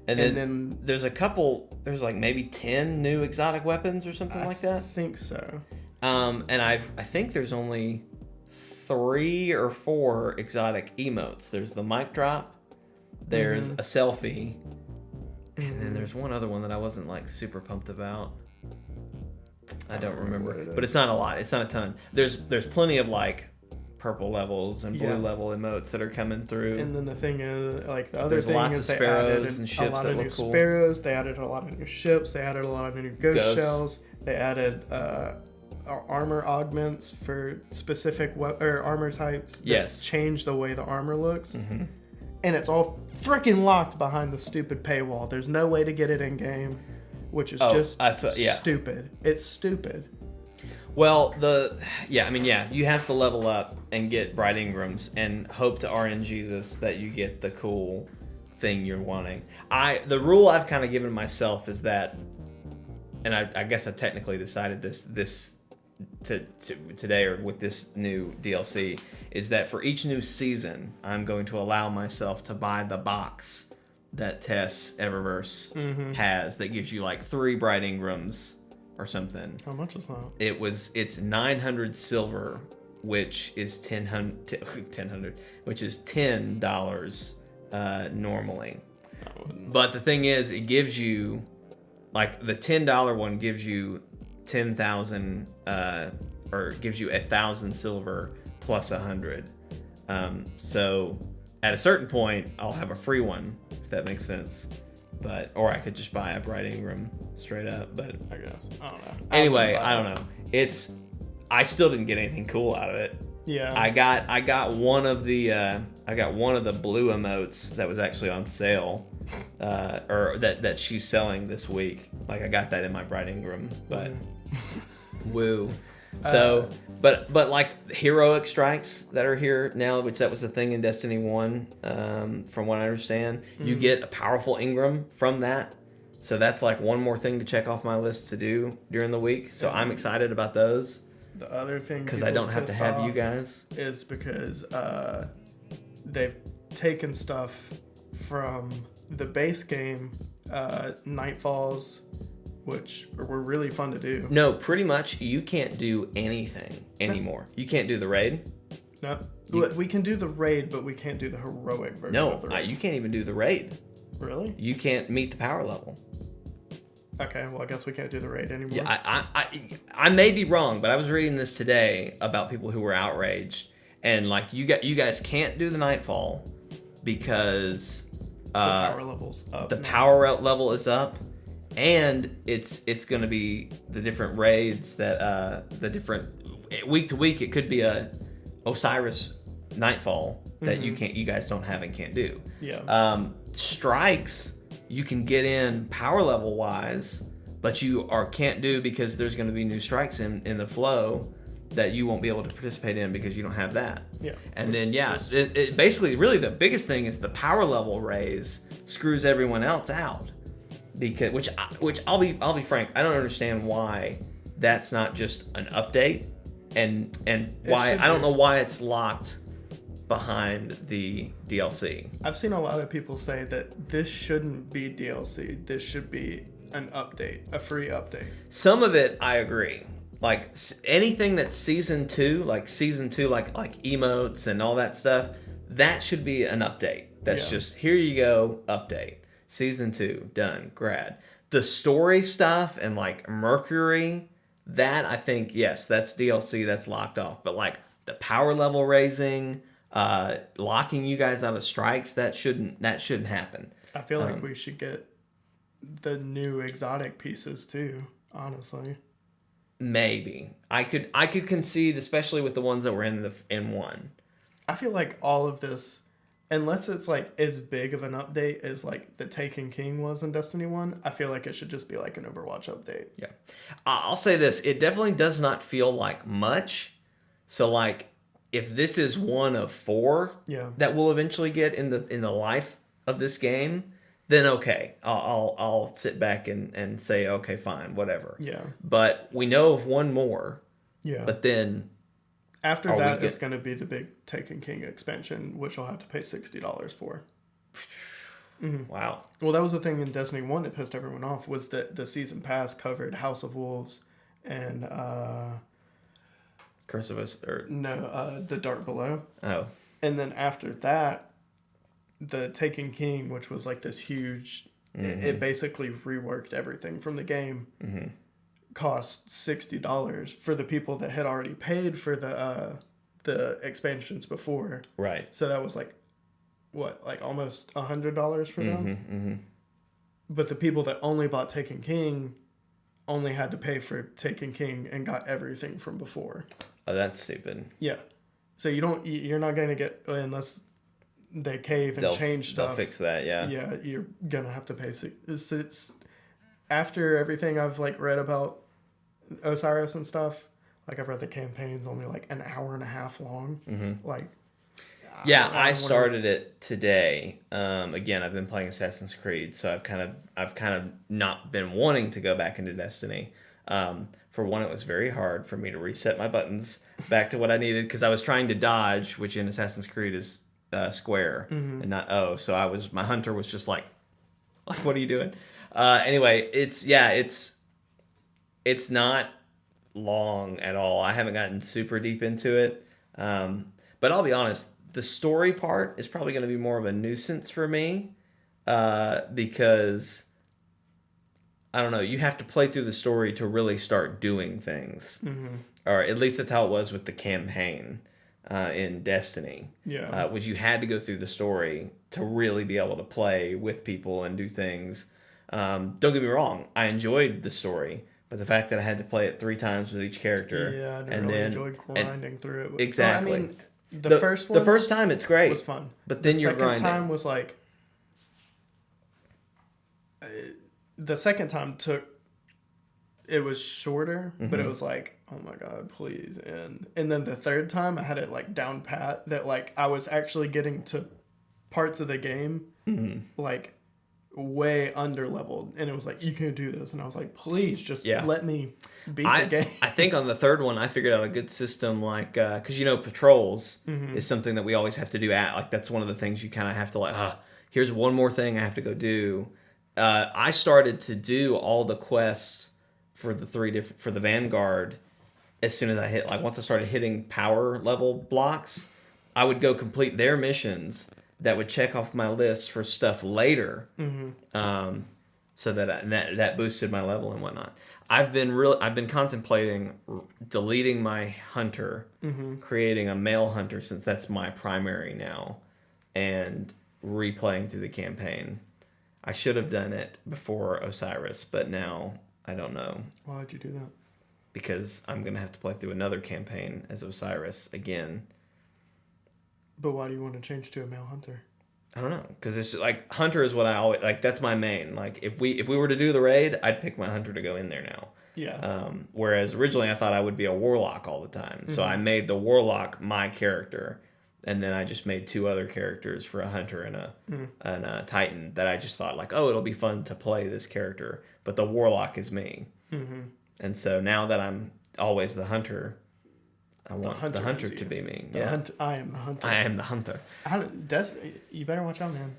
A: And then there's there's like maybe 10 new exotic weapons or something like that.
B: I think so.
A: And I think there's only 3 or 4 exotic emotes. There's the mic drop, there's a selfie, and then there's one other one that I wasn't like super pumped about. I don't remember. But it's not a lot. It's not a ton. There's plenty of like purple levels and blue level emotes that are coming through.
B: And then the thing is, like the other
A: there's
B: thing
A: lots
B: is
A: of sparrows and ships that look cool.
B: Sparrows. They added a lot of new ships. They added a lot of new ghost shells. They added armor augments for specific armor types. That change the way the armor looks. Mm-hmm. And it's all freaking locked behind the stupid paywall. There's no way to get it in game, which is stupid. It's stupid.
A: Well, you have to level up and get Bright Ingrams and hope to RNGesus that you get the cool thing you're wanting. The rule I've kind of given myself is that and I guess I technically decided this today or with this new DLC, is that for each new season, I'm going to allow myself to buy the box that Tess Eververse has that gives you like 3 Bright Ingrams or something.
B: How much is that?
A: It's 900 silver, which is $10, which is $10 normally. But the thing is, it gives you, like, the $10 one gives you 10,000, or gives you 1,000 silver plus 100. So at a certain point, I'll have a free one, if that makes sense. Or I could just buy a Bright Ingram straight up. But
B: I guess I don't know.
A: Anyway, I don't know. I still didn't get anything cool out of it.
B: Yeah.
A: I got one of the blue emotes that was actually on sale, or that she's selling this week. Like, I got that in my Bright Ingram, but woo. So, but like heroic strikes that are here now, which that was the thing in Destiny 1, from what I understand, you get a powerful Ingram from that. So that's like one more thing to check off my list to do during the week. So I'm excited about those.
B: The other thing,
A: because I don't have to have you guys,
B: is because they've taken stuff from the base game, Nightfalls, which were really fun to do.
A: No, pretty much you can't do anything anymore. You can't do the raid.
B: No, we can do the raid, but we can't do the heroic version.
A: No,
B: of the raid.
A: You can't even do the raid.
B: Really?
A: You can't meet the power level.
B: Okay, well, I guess we can't do the raid anymore.
A: Yeah, I may be wrong, but I was reading this today about people who were outraged, and like you guys can't do the Nightfall because
B: the power level's up.
A: The power level is up, and it's going to be the different raids that the different week to week. It could be a Osiris Nightfall that you guys don't have and can't do.
B: Yeah.
A: Strikes you can get in power level wise, but you can't do because there's going to be new strikes in the flow that you won't be able to participate in because you don't have that.
B: Yeah.
A: And then it basically really the biggest thing is the power level raise screws everyone else out, because which I'll be frank, I don't understand why that's not just an update, and why I don't know why it's locked behind the DLC.
B: I've seen a lot of people say that this shouldn't be DLC. This should be an update, a free update.
A: Some of it I agree. Like anything that's season 2, like emotes and all that stuff, that should be an update. That's just, here you go, update. Season 2, done, grad. The story stuff and like Mercury, that I think, yes, that's DLC, that's locked off. But like the power level raising, locking you guys out of strikes, that shouldn't happen.
B: I feel like we should get the new exotic pieces too, honestly.
A: Maybe I could concede, especially with the ones that were in 1.
B: I feel like all of this, unless it's like as big of an update as like the Taken King was in Destiny 1, I feel like it should just be like an Overwatch update.
A: Yeah. I'll say this, it definitely does not feel like much. So like, if this is one of 4 that we'll eventually get in the life of this game, then okay, I'll sit back and say, okay, fine, whatever.
B: Yeah.
A: But we know of one more.
B: Yeah.
A: But then
B: after that, it's going to be the big Taken King expansion, which I'll have to pay $60 for.
A: Wow.
B: Well, that was the thing in Destiny 1 that pissed everyone off, was that the season pass covered House of Wolves and
A: Curse of Us, or
B: the Dark Below.
A: Oh.
B: And then after that, the Taken King, which was like this huge, it basically reworked everything from the game, cost $60 for the people that had already paid for the expansions before.
A: Right.
B: So that was like, what, like almost $100 for them? But the people that only bought Taken King only had to pay for Taken King and got everything from before.
A: Oh, that's stupid.
B: Yeah. So you're not going to get, unless they cave and change stuff.
A: They'll fix that, yeah.
B: Yeah, you're going to have to pay. It's after everything I've like read about Osiris and stuff, like I've read the campaign's only like an hour and a half long. Like,
A: Yeah, I started it today. Again, I've been playing Assassin's Creed, so I've kind of not been wanting to go back into Destiny. For one, it was very hard for me to reset my buttons back to what I needed because I was trying to dodge, which in Assassin's Creed is square and not O. So my hunter was just like, what are you doing? Anyway, it's not long at all. I haven't gotten super deep into it, but I'll be honest. The story part is probably going to be more of a nuisance for me because I don't know. You have to play through the story to really start doing things, or at least that's how it was with the campaign in Destiny.
B: Yeah,
A: which you had to go through the story to really be able to play with people and do things. Don't get me wrong. I enjoyed the story. But the fact that I had to play it 3 times with each character,
B: I enjoyed grinding through it.
A: Exactly.
B: Well, I mean, the first
A: time it's great
B: was fun,
A: but then you're grinding.
B: The second time was like, the second time it was shorter, but it was like, oh my god, please end. And then the third time I had it like down pat that like I was actually getting to parts of the game like way under leveled, and it was like, you can't do this, and I was like, please just let me beat the game.
A: I think on the third one I figured out a good system, like because patrols is something that we always have to do like that's one of the things you kind of have to like, here's one more thing I have to go do. I started to do all the quests for the Vanguard as soon as I hit, like once I started hitting power level blocks, I would go complete their missions that would check off my list for stuff later, so that boosted my level and whatnot. I've been contemplating deleting my hunter, creating a male hunter since that's my primary now, and replaying through the campaign. I should have done it before Osiris, but now I don't know.
B: Why would you do that?
A: Because I'm gonna have to play through another campaign as Osiris again.
B: But why do you want to change to a male hunter?
A: I don't know, because it's just, like, hunter is what I always like. That's my main. Like, if we were to do the raid, I'd pick my hunter to go in there now.
B: Yeah.
A: Whereas originally I thought I would be a warlock all the time, so I made the warlock my character, and then I just made 2 other characters for a hunter and a titan that I just thought like, oh, it'll be fun to play this character, but the warlock is me. And so now that I'm always the hunter, I want the hunter to be me.
B: I am the hunter.
A: I am the hunter.
B: You better watch out, man.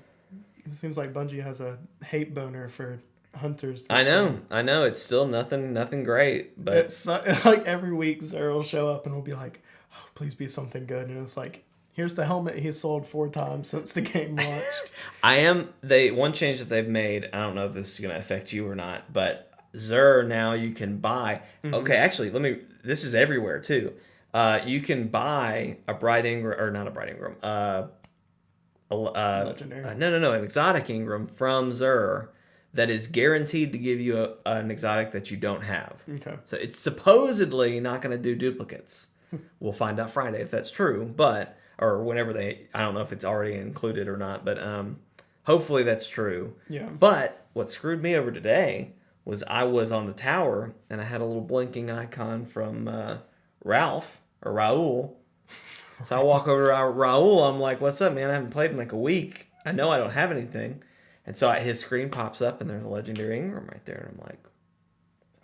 B: It seems like Bungie has a hate boner for hunters.
A: I know. It's still nothing great. But
B: it's like every week Zer will show up and we'll be like, oh, please be something good. And it's like, here's the helmet he's sold 4 times since the game launched.
A: One change that they've made, I don't know if this is going to affect you or not, but Zer now you can buy. Okay, actually, this is everywhere too. You can buy a Bright Ingram, or not a Bright Ingram,
B: legendary.
A: No, an exotic Ingram from Zer that is guaranteed to give you an exotic that you don't have.
B: Okay.
A: So it's supposedly not going to do duplicates. We'll find out Friday if that's true, or whenever I don't know if it's already included or not, but hopefully that's true.
B: Yeah.
A: But what screwed me over today was I was on the tower and I had a little blinking icon from Ralph or Raul. So I walk over to Raul. I'm like, "What's up, man? I haven't played in like a week. I know I don't have anything." And so his screen pops up and there's a legendary Ingram right there, and I'm like,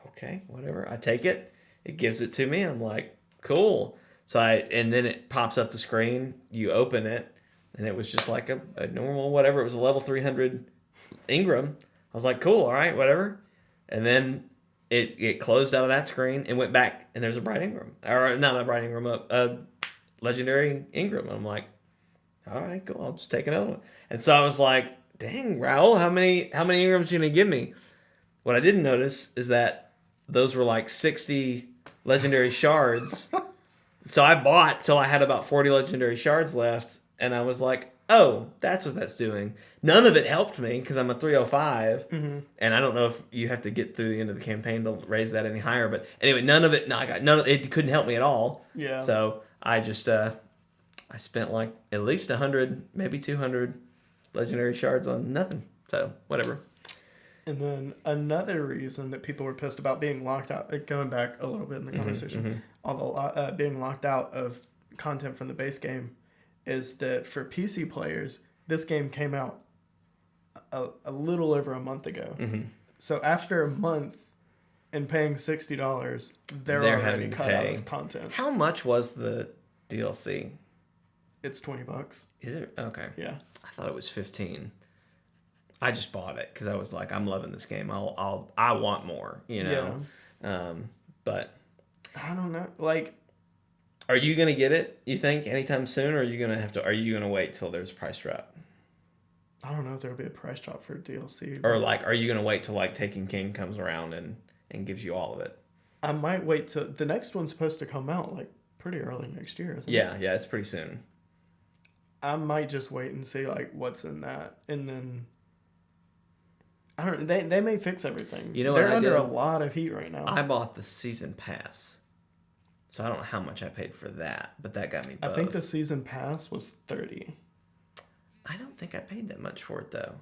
A: "Okay, whatever." I take it. It gives it to me. And I'm like, "Cool." So and then it pops up the screen. You open it, and it was just like a normal whatever. It was a level 300 Ingram. I was like, "Cool, all right, whatever." And then it closed out of that screen and went back, and there's a Bright Ingram, or not a Bright Ingram, a legendary Ingram. And I'm like, "All right, cool. I'll just take another one." And so I was like, "Dang, Raul, how many Ingrams are you gonna give me?" What I didn't notice is that those were like 60 legendary shards. So I bought till I had about 40 legendary shards left, and I was like, oh, that's what that's doing. None of it helped me because I'm a 305, and I don't know if you have to get through the end of the campaign to raise that any higher. But anyway, it couldn't help me at all.
B: Yeah.
A: So I just I spent like at least 100, maybe 200 legendary shards on nothing. So whatever.
B: And then another reason that people were pissed about being locked out, going back a little bit in the conversation, being locked out of content from the base game, is that for PC players, this game came out a little over a month ago.
A: Mm-hmm.
B: So after a month and paying $60, they're already cut out of content.
A: How much was the DLC?
B: It's $20.
A: Is it? Okay.
B: Yeah.
A: I thought it was 15. I just bought it because I was like, I'm loving this game. I want more, you know. Yeah. But
B: I don't know. Like,
A: are you gonna get it? You think anytime soon, or are you gonna wait till there's a price drop?
B: I don't know if there'll be a price drop for DLC.
A: Or like, are you gonna wait till like Taken King comes around and gives you all of it?
B: I might wait till the next one's supposed to come out like pretty early next year, isn't it?
A: Yeah, it's pretty soon.
B: I might just wait and see like what's in that, and then I don't. They may fix everything. You know, they're under a lot of heat right now.
A: I bought the season pass, so I don't know how much I paid for that, but that got me both.
B: I think the season pass was $30.
A: I don't think I paid that much for it though.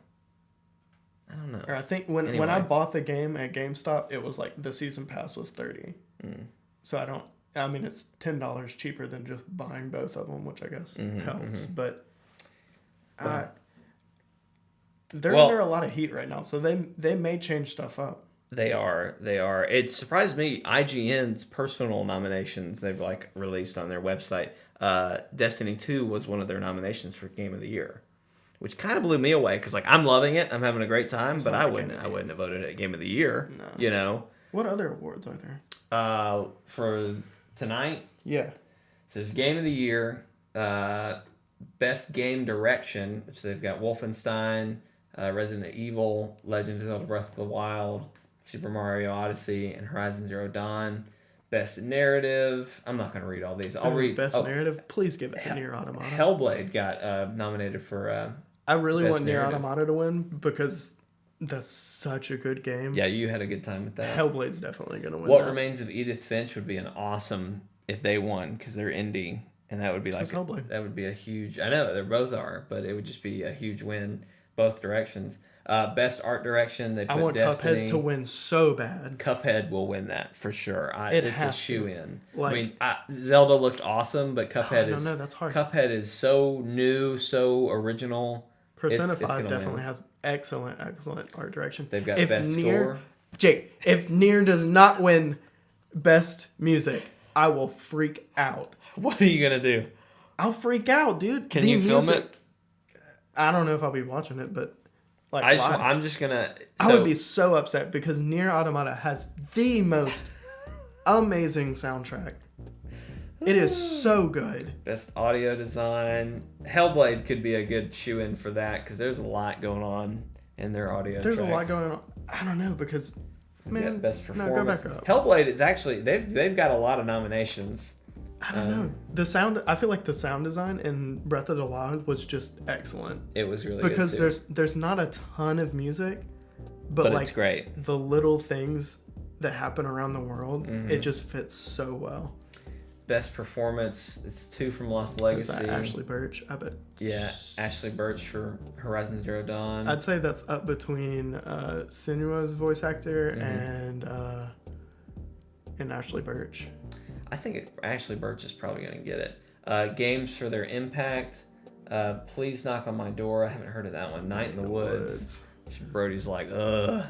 A: I don't know.
B: Or I think when I bought the game at GameStop, it was like the season pass was $30. So I mean, it's $10 cheaper than just buying both of them, which I guess helps. But they're under a lot of heat right now, so they may change stuff up.
A: They are. It surprised me. IGN's personal nominations they've like released on their website. Destiny 2 was one of their nominations for Game of the Year, which kind of blew me away because like I'm loving it, I'm having a great time, but I wouldn't have voted it Game of the Year. No. You know.
B: What other awards are there?
A: For tonight.
B: Yeah.
A: So there's Game of the Year, Best Game Direction, which they've got Wolfenstein, Resident Evil, Legend of Zelda: Breath of the Wild, Super Mario Odyssey, and Horizon Zero Dawn. Best Narrative. I'm not going to read all these. I'll read
B: Best Narrative. Please give it to Nier Automata.
A: Hellblade got nominated for.
B: I really want Nier Automata to win because that's such a good game.
A: Yeah, you had a good time with that.
B: Hellblade's definitely going to win.
A: What Remains of Edith Finch would be an awesome if they won because they're indie, and that would be like that would be a huge. I know they both are, but it would just be a huge win both directions. Best Art Direction, they put
B: I want
A: Destiny.
B: Cuphead to win so bad.
A: Cuphead will win that for sure. It's a shoe-in.
B: Like,
A: I mean, Zelda looked awesome, but Cuphead
B: that's hard.
A: Cuphead is so new, so original.
B: Persona 5 definitely has excellent art direction.
A: They've got best score.
B: Jake, if Nier does not win best music, I will freak out.
A: What are you going to do?
B: I'll freak out, dude.
A: Can you film it?
B: I don't know if I'll be watching it, but like
A: I'm just gonna.
B: I would be so upset because Nier Automata has the most amazing soundtrack. It is so good.
A: Best audio design. Hellblade could be a good shoe-in for that because there's a lot going on in their audio.
B: There's a lot going on. I don't know because man,
A: best performance.
B: No, go back up.
A: Hellblade is actually they've got a lot of nominations.
B: I don't know. The sound. I feel like the sound design in Breath of the Wild was just excellent.
A: It was really
B: because
A: good too.
B: there's not a ton of music, but like
A: it's great.
B: The little things that happen around the world, it just fits so well.
A: Best performance. It's 2 from Lost Legacy.
B: Is that Ashley Birch? I bet.
A: Yeah, Ashley Birch for Horizon Zero Dawn.
B: I'd say that's up between Senua's voice actor and Ashley Birch.
A: I think Ashley Birch is probably going to get it. Games for their impact. Please Knock on My Door. I haven't heard of that one. Night in the Woods. Brodie's like, ugh.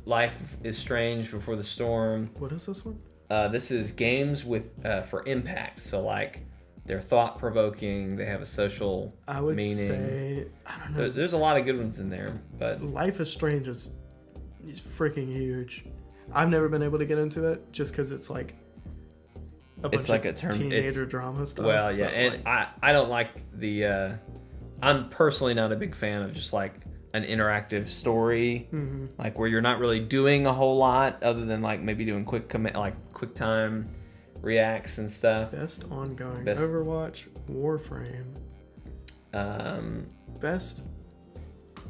A: Life is Strange Before the Storm.
B: What is this one?
A: This is games with for impact. So like they're thought provoking. They have a social meaning.
B: I would say I don't know.
A: There's a lot of good ones in there, but
B: Life is Strange is freaking huge. I've never been able to get into it just because it's like a bunch of teenager drama stuff.
A: Well, yeah, and like, I don't like the. I'm personally not a big fan of just like an interactive story, like where you're not really doing a whole lot other than like maybe doing quick time reacts and stuff.
B: Best ongoing Overwatch, Warframe. Best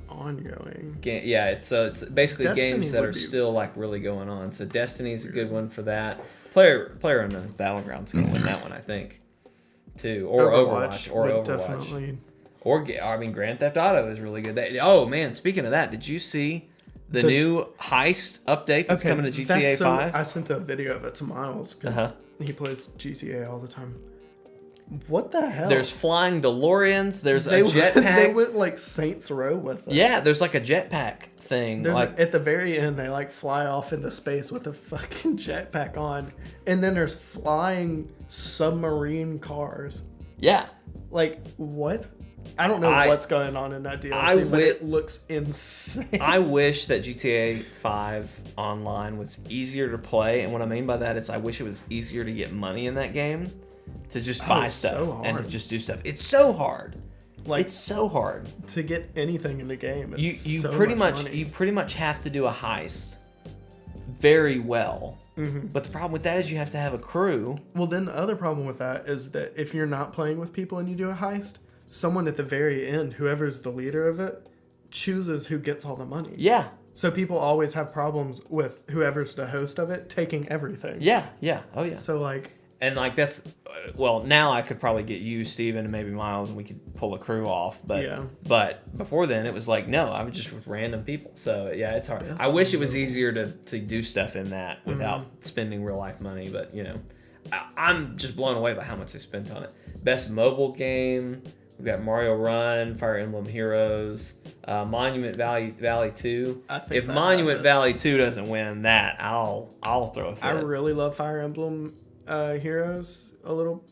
B: ongoing.
A: Yeah, it's basically
B: Destiny
A: games that are still like really going on. So Destiny's a good one for that. Player on the Battleground's gonna win that one, I think, too. Or Overwatch.
B: Definitely.
A: Or Grand Theft Auto is really good. Oh man, speaking of that, did you see the new heist update that's coming to GTA 5?
B: I sent a video of it to Miles because he plays GTA all the time. What the hell?
A: There's flying DeLoreans. There's a jetpack.
B: They went like Saints Row with it.
A: Yeah, there's like a jetpack thing.
B: There's
A: like
B: at the very end, they like fly off into space with a fucking jetpack on, and then there's flying submarine cars.
A: Yeah.
B: Like what? I don't know what's going on in that DLC, but it looks insane.
A: I wish that GTA 5 online was easier to play, and what I mean by that is I wish it was easier to get money in that game, to just buy stuff and to just do stuff. It's so hard. Like, it's so hard
B: to get anything in the game.
A: You pretty much have to do a heist very well. Mm-hmm. But the problem with that is you have to have a crew.
B: Well, then the other problem with that is that if you're not playing with people and you do a heist, someone at the very end, whoever's the leader of it, chooses who gets all the money.
A: Yeah.
B: So people always have problems with whoever's the host of it taking everything.
A: Yeah, yeah. Oh, yeah.
B: So, like...
A: And, like, that's... Well, now I could probably get you, Steven, and maybe Miles, and we could pull a crew off. But before then, it was like, no, I was just with random people. So, yeah, it's hard. I wish it was easier to do stuff in that without spending real-life money. But, you know, I'm just blown away by how much they spent on it. Best mobile game... We've got Mario Run, Fire Emblem Heroes, Monument Valley 2. If Monument Valley 2 doesn't win that, I'll throw a fit.
B: I really love Fire Emblem Heroes a little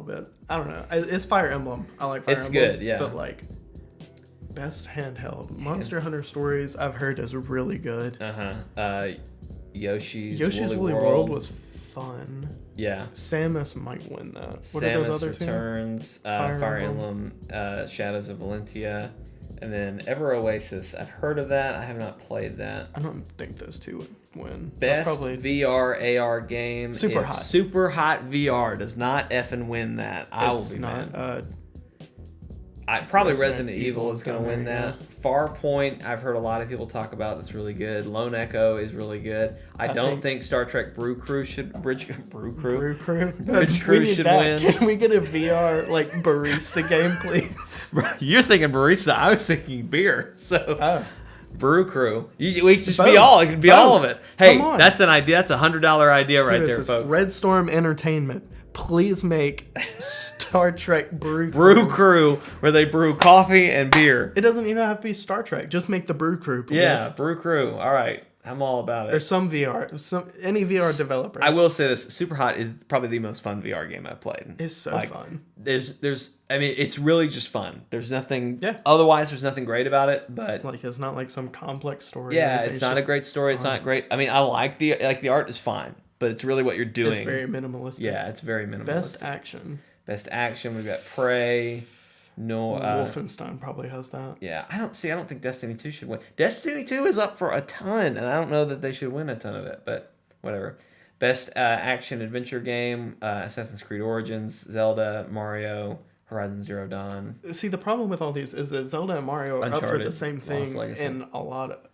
B: bit. I don't know. It's Fire Emblem. I like Fire Emblem.
A: It's good, yeah.
B: But like best handheld, Monster Hunter Stories I've heard is really good.
A: Yoshi's
B: Woolly World was fun.
A: Yeah.
B: Samus might win that. What
A: Samus
B: are those other
A: Returns,
B: two?
A: Fire Emblem, Shadows of Valentia, and then Ever Oasis. I've heard of that. I have not played that.
B: I don't think those two would win.
A: Best VR AR game.
B: Super Hot.
A: Super Hot VR does not effing win that. I will be mad. Probably Resident Evil is going to win that. Yeah. Farpoint, I've heard a lot of people talk about. That's really good. Lone Echo is really good. I don't think Star Trek Brew Crew should Bridge Crew should win.
B: Can we get a VR like barista game, please?
A: You're thinking barista. I was thinking beer. So Brew Crew. We could just be all. It could be all of it. Hey, that's an idea. That's $100 idea right there, folks.
B: Red Storm Entertainment. Please make Star Trek Brew
A: Crew, where they brew coffee and beer.
B: It doesn't even have to be Star Trek. Just make the Brew Crew, please.
A: Yeah, Brew Crew. All right. I'm all about it.
B: Or some VR. Any VR developer.
A: I will say this. Super Hot is probably the most fun VR game I've played.
B: It's so fun.
A: I mean, it's really just fun. There's nothing... Yeah. Otherwise, there's nothing great about it, but...
B: Like, it's not like some complex story.
A: Yeah, it's not a great story. Fun. It's not great. I mean, I like the art is fine. But it's really what you're doing.
B: It's very minimalistic.
A: Yeah, it's very minimalistic.
B: Best action.
A: We've got Prey.
B: Wolfenstein probably has that.
A: Yeah, I don't think Destiny 2 should win. Destiny 2 is up for a ton, and I don't know that they should win a ton of it, but whatever. Best action adventure game, Assassin's Creed Origins, Zelda, Mario, Horizon Zero Dawn.
B: See, the problem with all these is that Zelda and Mario are up for the same thing in a lot of...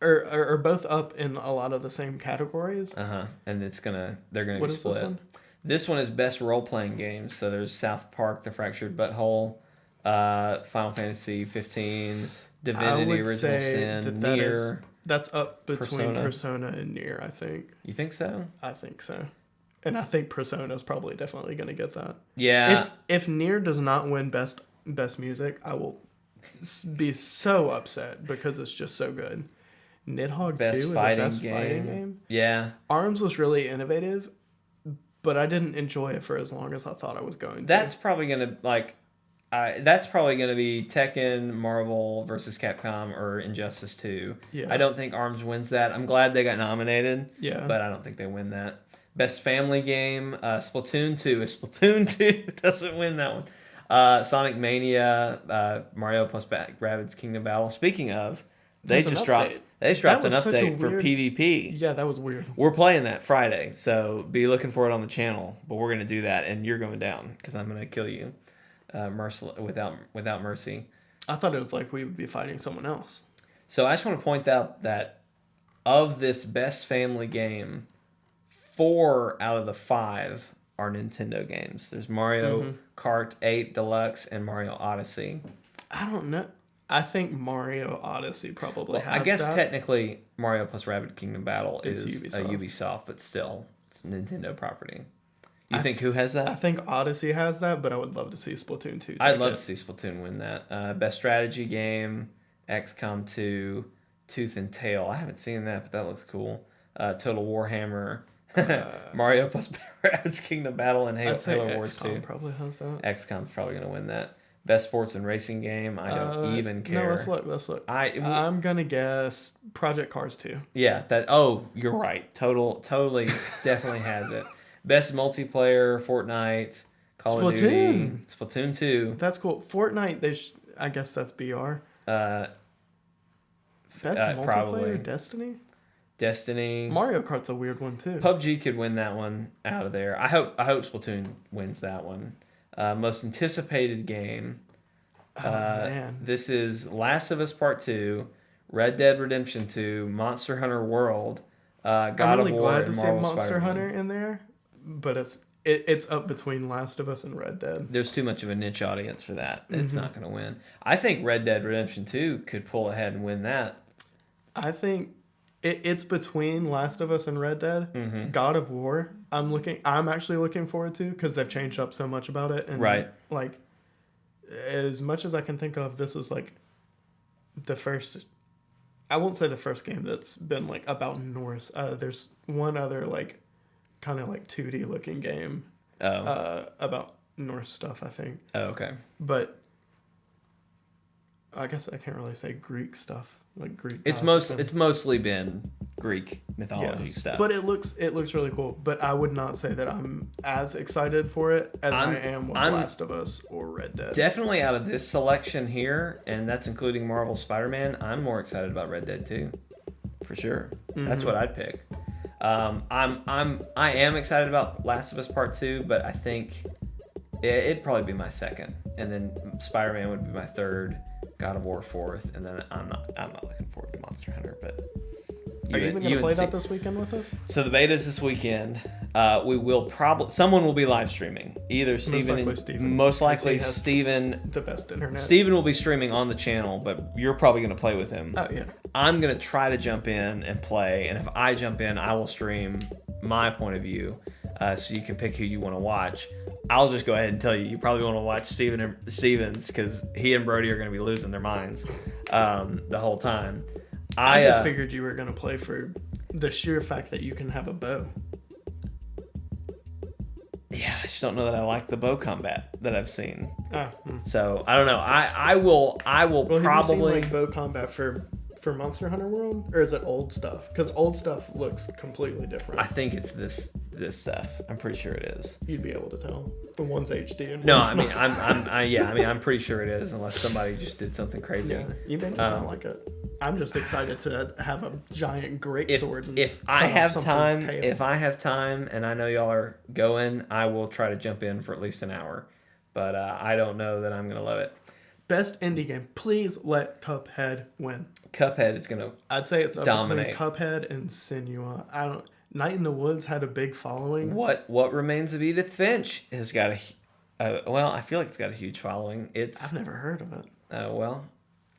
B: Or both up in a lot of the same categories.
A: And they're gonna be split. This one is best role playing games. So there's South Park, The Fractured Butthole, Final Fantasy 15, Divinity, Original Sin, Nier.
B: That's up between Persona and Nier, I think.
A: You think so?
B: I think so. And I think Persona is probably definitely gonna get that.
A: Yeah.
B: If Nier does not win best music, I will be so upset because it's just so good. Nidhogg 2 is the best fighting game.
A: Yeah.
B: ARMS was really innovative, but I didn't enjoy it for as long as I thought I was going to.
A: That's probably gonna be Tekken, Marvel versus Capcom, or Injustice 2. Yeah. I don't think ARMS wins that. I'm glad they got nominated. Yeah. But I don't think they win that. Best family game, Splatoon 2. Splatoon 2 doesn't win that one. Sonic Mania, Mario plus Rabbids Kingdom Battle. Speaking of, they just dropped an update for PvP.
B: Yeah, that was weird.
A: We're playing that Friday, so be looking for it on the channel. But we're gonna do that, and you're going down because I'm gonna kill you, without mercy.
B: I thought it was like we would be fighting someone else.
A: So I just want to point out that of this best family game, 4 out of the 5 are Nintendo games. There's Mario Kart 8 Deluxe and Mario Odyssey.
B: I don't know. I think Mario Odyssey probably has
A: I guess
B: that.
A: Technically Mario plus Rabbids Kingdom Battle is Ubisoft, but still, it's a Nintendo property. You think who has that?
B: I think Odyssey has that, but I would love to see Splatoon 2.
A: I'd love to see Splatoon win that. Best strategy game, XCOM 2, Tooth and Tail. I haven't seen that, but that looks cool. Total Warhammer, Mario plus Rabbids Kingdom Battle, and Halo Wars 2.
B: Probably has that.
A: XCOM's probably going to win that. Best sports and racing game. I don't even care.
B: No, let's look. I'm gonna guess Project Cars 2.
A: Yeah. Oh, you're right. Totally, definitely has it. Best multiplayer, Fortnite, Call of Duty, Splatoon 2.
B: That's cool. Fortnite, I guess that's BR. Best multiplayer,
A: probably.
B: Destiny. Mario Kart's a weird one too.
A: PUBG could win that one out of there. I hope Splatoon wins that one. Most anticipated game.
B: Man.
A: This is Last of Us Part 2, Red Dead Redemption 2, Monster Hunter World, God
B: I'm really
A: of War,
B: glad to
A: and
B: see
A: Marvel
B: Monster
A: Spider-Man.
B: Hunter in there, but it's up between Last of Us and Red Dead.
A: There's too much of a niche audience for that. It's not going to win. I think Red Dead Redemption 2 could pull ahead and win that.
B: I think it's between Last of Us and Red Dead.
A: Mm-hmm.
B: God of War, I'm actually looking forward to because they've changed up so much about it. And
A: right.
B: Like, as much as I can think of, this is like the first. I won't say the first game that's been like about Norse. There's one other like kind of like 2D looking game about Norse stuff, I think.
A: Oh, okay.
B: But I guess I can't really say Greek stuff, like Greek.
A: It's mostly been Greek mythology stuff.
B: But it looks really cool. But I would not say that I'm as excited for it as I am with Last of Us or Red Dead.
A: Definitely out of this selection here, and that's including Marvel Spider-Man, I'm more excited about Red Dead 2. For sure. Mm-hmm. That's what I'd pick. I am excited about Last of Us Part 2, but I think it'd probably be my second. And then Spider-Man would be my third, God of War fourth, and then I'm not looking forward to Monster Hunter, but
B: are you even going to play that this weekend with us?
A: So the beta's this weekend. We will someone will be live streaming. Either Steven. Most likely Steven.
B: The best internet.
A: Steven will be streaming on the channel, but you're probably going to play with him.
B: Oh, yeah.
A: I'm going to try to jump in and play, and if I jump in, I will stream my point of view, so you can pick who you want to watch. I'll just go ahead and tell you, you probably want to watch Stevens, because he and Brodie are going to be losing their minds the whole time.
B: I just figured you were going to play for the sheer fact that you can have a bow.
A: Yeah, I just don't know that I like the bow combat that I've seen. So I don't know. I will probably.
B: Have you seen like bow combat for Monster Hunter World, or is it old stuff? Because old stuff looks completely different.
A: I think it's this stuff. I'm pretty sure it is.
B: You'd be able to tell. The one's HD and
A: no,
B: one's
A: I'm pretty sure it is, unless somebody just did something crazy.
B: Yeah, you may not like it. I'm just excited to have a giant greatsword.
A: If I have time, and I know y'all are going, I will try to jump in for at least an hour. But I don't know that I'm gonna love it.
B: Best indie game. Please let Cuphead win.
A: Cuphead is gonna.
B: I'd say it's up
A: dominate.
B: Between Cuphead and Senua. Night in the Woods had a big following.
A: What Remains of Edith Finch has got I feel like it's got a huge following.
B: I've never heard of it.
A: Well,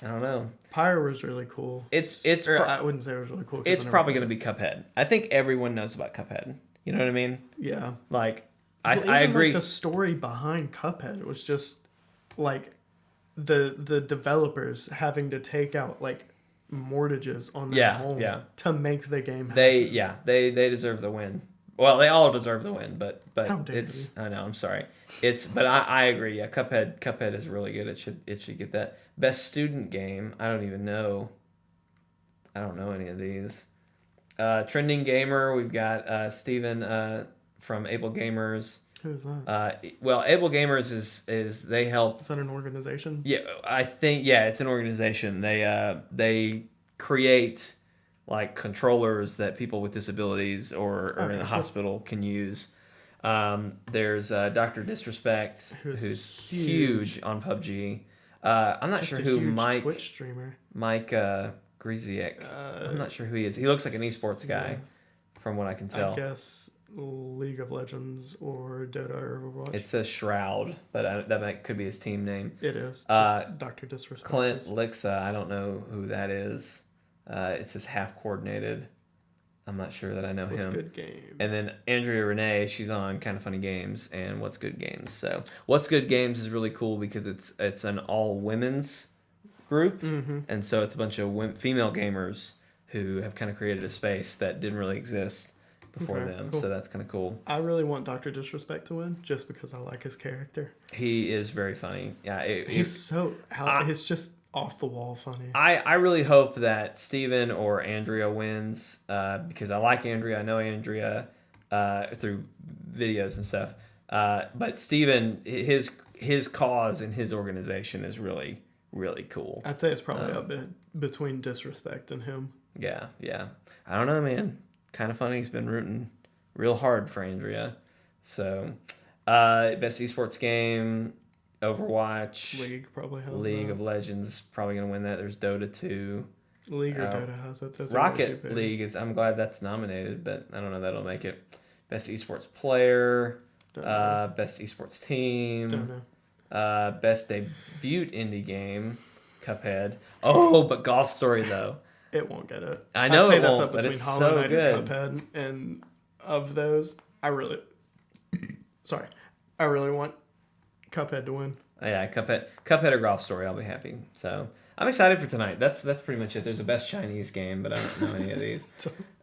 A: I don't know.
B: Pyre was really cool. I wouldn't say it was really cool.
A: It's probably going to be Cuphead. I think everyone knows about Cuphead. You know what I mean?
B: Yeah.
A: Like, I agree.
B: Like the story behind Cuphead was just like the developers having to take out like mortgages on their home to make the game happen.
A: They deserve the win. Well, they all deserve the win, but
B: it's
A: I know, I'm sorry. But I agree. Yeah, Cuphead is really good. It should get that. Best student game. I don't even know. I don't know any of these. Trending gamer. We've got Steven from Able Gamers.
B: Who is that?
A: Well, Able Gamers is they help.
B: Is that an organization?
A: Yeah, I think it's an organization. They create like controllers that people with disabilities or in the hospital can use. There's Dr. Disrespect, who's huge on PUBG. I'm not sure who Mike
B: Twitch streamer.
A: Mike Griziek. I'm not sure who he is. He looks like an esports guy, from what I can tell.
B: I guess League of Legends or Dota or Overwatch.
A: It says Shroud, but could be his team name.
B: It is. Dr. Disrespect.
A: Clint Lixa. I don't know who that is. It says half coordinated. I'm not sure that I know
B: What's
A: him.
B: Good Games?
A: And then Andrea Renee, she's on Kind of Funny Games and What's Good Games. So What's Good Games is really cool because it's an all women's group, and so it's a bunch of female gamers who have kind of created a space that didn't really exist before them. Cool. So that's kind of cool.
B: I really want Dr. Disrespect to win just because I like his character.
A: He is very funny. Yeah,
B: he's just off the wall funny.
A: I really hope that Steven or Andrea wins because I like Andrea. I know Andrea through videos and stuff. But Steven, his cause and his organization is really, really cool.
B: I'd say it's probably a bit between Disrespect and him.
A: Yeah. I don't know, man. Kind of funny. He's been rooting real hard for Andrea. So, best esports game, Overwatch.
B: League probably has
A: League of Legends probably going to win that. There's Dota 2.
B: League or Dota has it. Those
A: Rocket League I'm glad that's nominated, but I don't know that'll make it. Best esports player. Best esports team.
B: Don't know.
A: Best debut indie game, Cuphead. Oh, but Golf Story though.
B: It won't get it.
A: I know it
B: that's
A: won't,
B: up between
A: but it's
B: Hollow
A: so
B: Knight
A: good.
B: and Cuphead, and of those, I really want Cuphead to win.
A: Yeah, Cuphead or Golf Story, I'll be happy. So I'm excited for tonight. That's pretty much it. There's a best Chinese game, but I don't know any of these.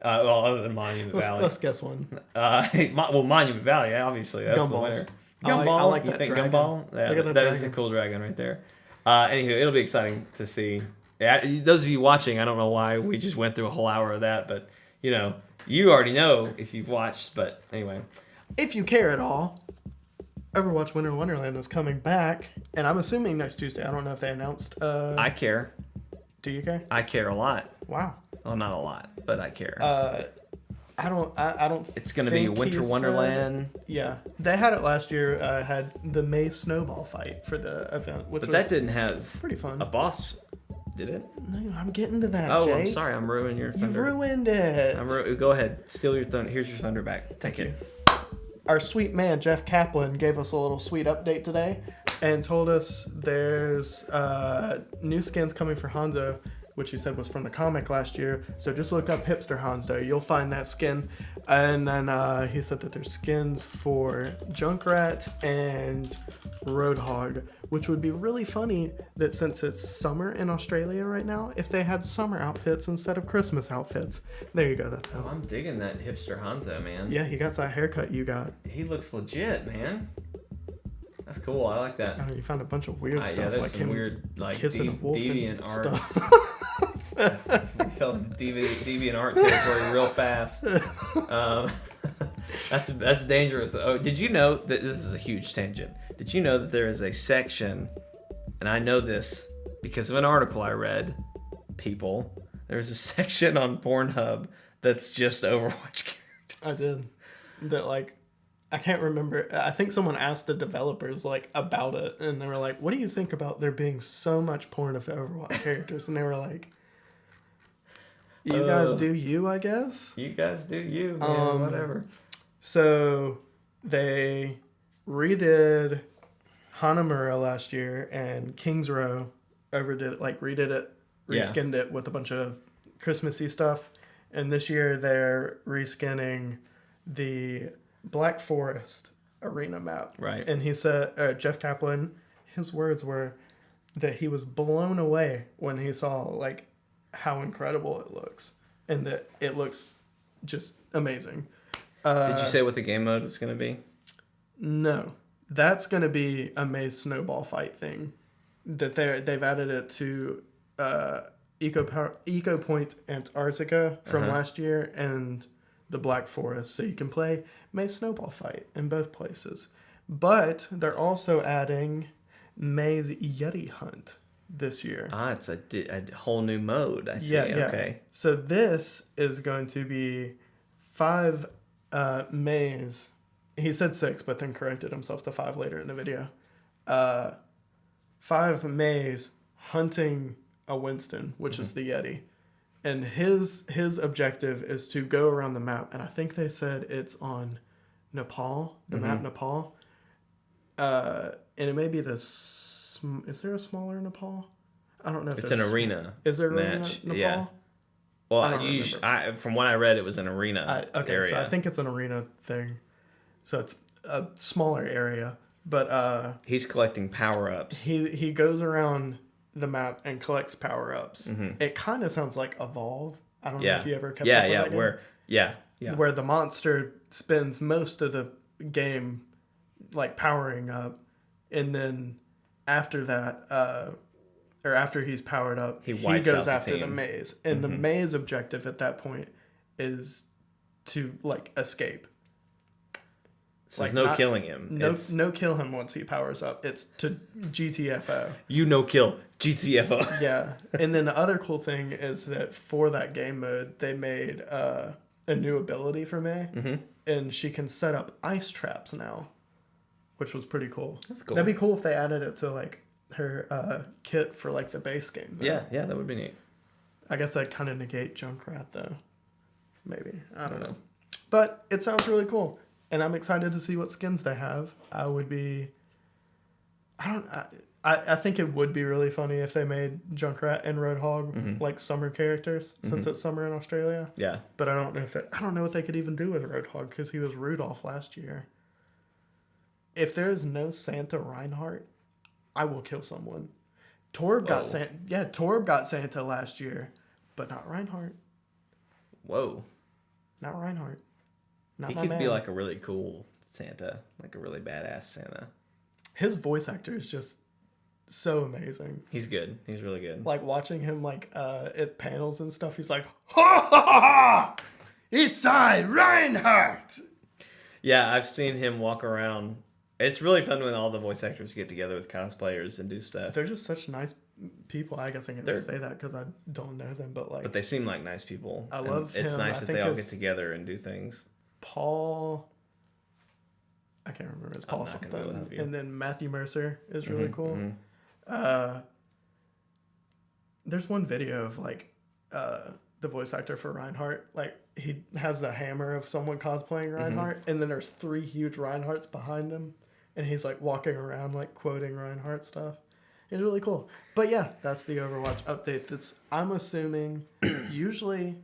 A: Well, other than Monument Valley.
B: Let's guess one.
A: Monument Valley, obviously. That's the winner.
B: Gumball. I like that
A: think
B: dragon.
A: Gumball? Yeah, that is a cool dragon right there. Anywho, it'll be exciting to see. Yeah, those of you watching, I don't know why we just went through a whole hour of that, but you already know if you've watched. But anyway,
B: if you care at all, Overwatch Winter Wonderland is coming back, and I'm assuming next Tuesday. I don't know if they announced.
A: I care.
B: Do you care?
A: I care a lot.
B: Wow.
A: Well, not a lot, but I care.
B: I don't.
A: It's going to be Winter Wonderland.
B: Yeah, they had it last year. Had the May Snowball fight for the event, which was
A: that didn't have
B: pretty fun.
A: A boss, did it?
B: No, I'm getting to that.
A: Oh,
B: Jake.
A: I'm sorry. I'm ruining your thunder.
B: You ruined it.
A: Go ahead. Steal your thunder. Here's your thunder back. Take it.
B: Our sweet man Jeff Kaplan gave us a little sweet update today, and told us there's new skins coming for Hanzo, which he said was from the comic last year. So just look up Hipster Hanzo. You'll find that skin. And then he said that there's skins for Junkrat and Roadhog, which would be really funny that since it's summer in Australia right now, if they had summer outfits instead of Christmas outfits. There you go. That's how.
A: I'm digging that Hipster Hanzo, man.
B: Yeah, he got that haircut you got.
A: He looks legit, man. That's cool. I like that.
B: I know, you found a bunch of weird stuff,
A: yeah, there's
B: like
A: some
B: him
A: weird, like
B: kissing a wolf
A: deviant
B: and
A: art.
B: stuff.
A: We fell into deviant art territory real fast. That's dangerous. Oh, did you know that this is a huge tangent? Did you know that there is a section, and I know this because of an article I read, people, there's a section on Pornhub that's just Overwatch characters.
B: I did. That, like, I can't remember. I think someone asked the developers, like, about it, and they were like, what do you think about there being so much porn of Overwatch characters? And they were like, you guys do you, I guess?
A: You guys do you, man, whatever.
B: So they redid Hanamura last year, and King's Row redid it, reskinned it with a bunch of Christmassy stuff. And this year they're reskinning the Black Forest arena map.
A: Right.
B: And he said, Jeff Kaplan, his words were that he was blown away when he saw, like, how incredible it looks, and that it looks just amazing.
A: Did you say what the game mode was going to be? No.
B: That's going to be a Maze Snowball fight thing. That they've added it to Eco Point Antarctica from last year, and the Black Forest, so you can play Maze Snowball fight in both places. But they're also adding Maze Yeti Hunt this year.
A: It's a whole new mode. I see.
B: Yeah.
A: Okay.
B: So this is going to be 5 maze. He said 6, but then corrected himself to 5 later in the video. 5 maze hunting a Winston, which is the Yeti. And his objective is to go around the map. And I think they said it's on Nepal, the map Nepal. And it may be is there a smaller Nepal? I don't know if
A: it's an arena.
B: Is there an
A: match?
B: arena Nepal?
A: Yeah. Well, from what I read, it was an arena area.
B: So I think it's an arena thing. So it's a smaller area, but
A: he's collecting power-ups.
B: He goes around the map and collects power-ups. Mm-hmm. It kind of sounds like Evolve. I don't know if you ever kept up with that where the monster spends most of the game like powering up, and then after that, or after he's powered up, he goes after the maze. And the maze objective at that point is to like escape.
A: So there's no killing him.
B: No kill him once he powers up. It's to GTFO.
A: No kill. GTFO.
B: Yeah. And then the other cool thing is that for that game mode, they made a new ability for Mei. Mm-hmm. And she can set up ice traps now, which was pretty cool.
A: That's cool.
B: That'd be cool if they added it to like her kit for like the base game. Though.
A: Yeah, that would be neat.
B: I guess that'd kind of negate Junkrat though. Maybe. I don't know. But it sounds really cool. And I'm excited to see what skins they have. I think it would be really funny if they made Junkrat and Roadhog like summer characters, since it's summer in Australia.
A: Yeah.
B: But I don't know what they could even do with Roadhog because he was Rudolph last year. If there is no Santa Reinhardt, I will kill someone. Torb got Santa. Yeah, Torb got Santa last year, but not Reinhardt.
A: Whoa.
B: Not Reinhardt.
A: He could be like a really cool Santa, like a really badass Santa.
B: His voice actor is just so amazing.
A: He's good. He's really good.
B: Like watching him like at panels and stuff, he's like, ha ha ha ha! It's I, Reinhardt!
A: Yeah, I've seen him walk around. It's really fun when all the voice actors get together with cosplayers and do stuff.
B: They're just such nice people. I guess I can say that because I don't know them, but they
A: seem like nice people.
B: I love him.
A: It's nice that they all get together and do things.
B: Paul, I can't remember his Paul something. And then Matthew Mercer is really cool. Mm-hmm. There's one video of like the voice actor for Reinhardt. Like he has the hammer of someone cosplaying Reinhardt, and then there's 3 huge Reinhardts behind him, and he's like walking around like quoting Reinhardt stuff. It's really cool. But yeah, that's the Overwatch update. I'm assuming usually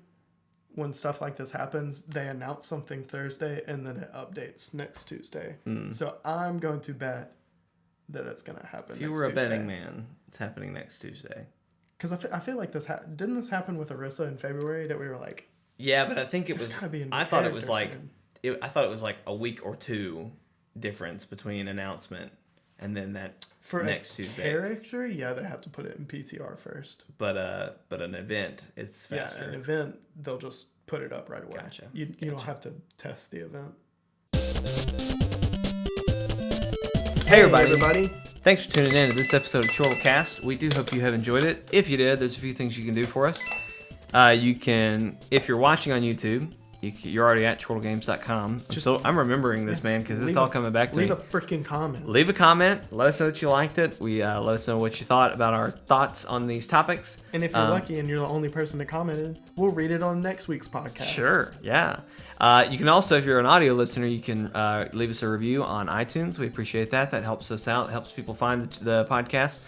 B: when stuff like this happens, they announce something Thursday and then it updates next Tuesday. So I'm going to bet that it's going to happen next Tuesday. If you were a betting
A: man, it's happening next Tuesday.
B: Because I feel like didn't this happen with Orisa in February that we were like...
A: Yeah, but I think it was... I thought it was like a week or 2 difference between announcement and then that for next Tuesday.
B: Character, yeah, they have to put it in PTR first.
A: But an event is faster.
B: Yeah, an event, they'll just put it up right away.
A: Gotcha.
B: You don't have to test the event.
A: Hey everybody. Thanks for tuning in to this episode of ChortleCast. We do hope you have enjoyed it. If you did, there's a few things you can do for us. You can, if you're watching on YouTube, you're already at chortlegames.com. I'm remembering this, man, because it's all coming back to me.
B: Leave a freaking comment.
A: Leave a comment. Let us know that you liked it. Let us know what you thought about our thoughts on these topics.
B: And if you're lucky and you're the only person that commented, we'll read it on next week's podcast.
A: Sure, yeah. You can also, if you're an audio listener, you can leave us a review on iTunes. We appreciate that. That helps us out. It helps people find the podcast.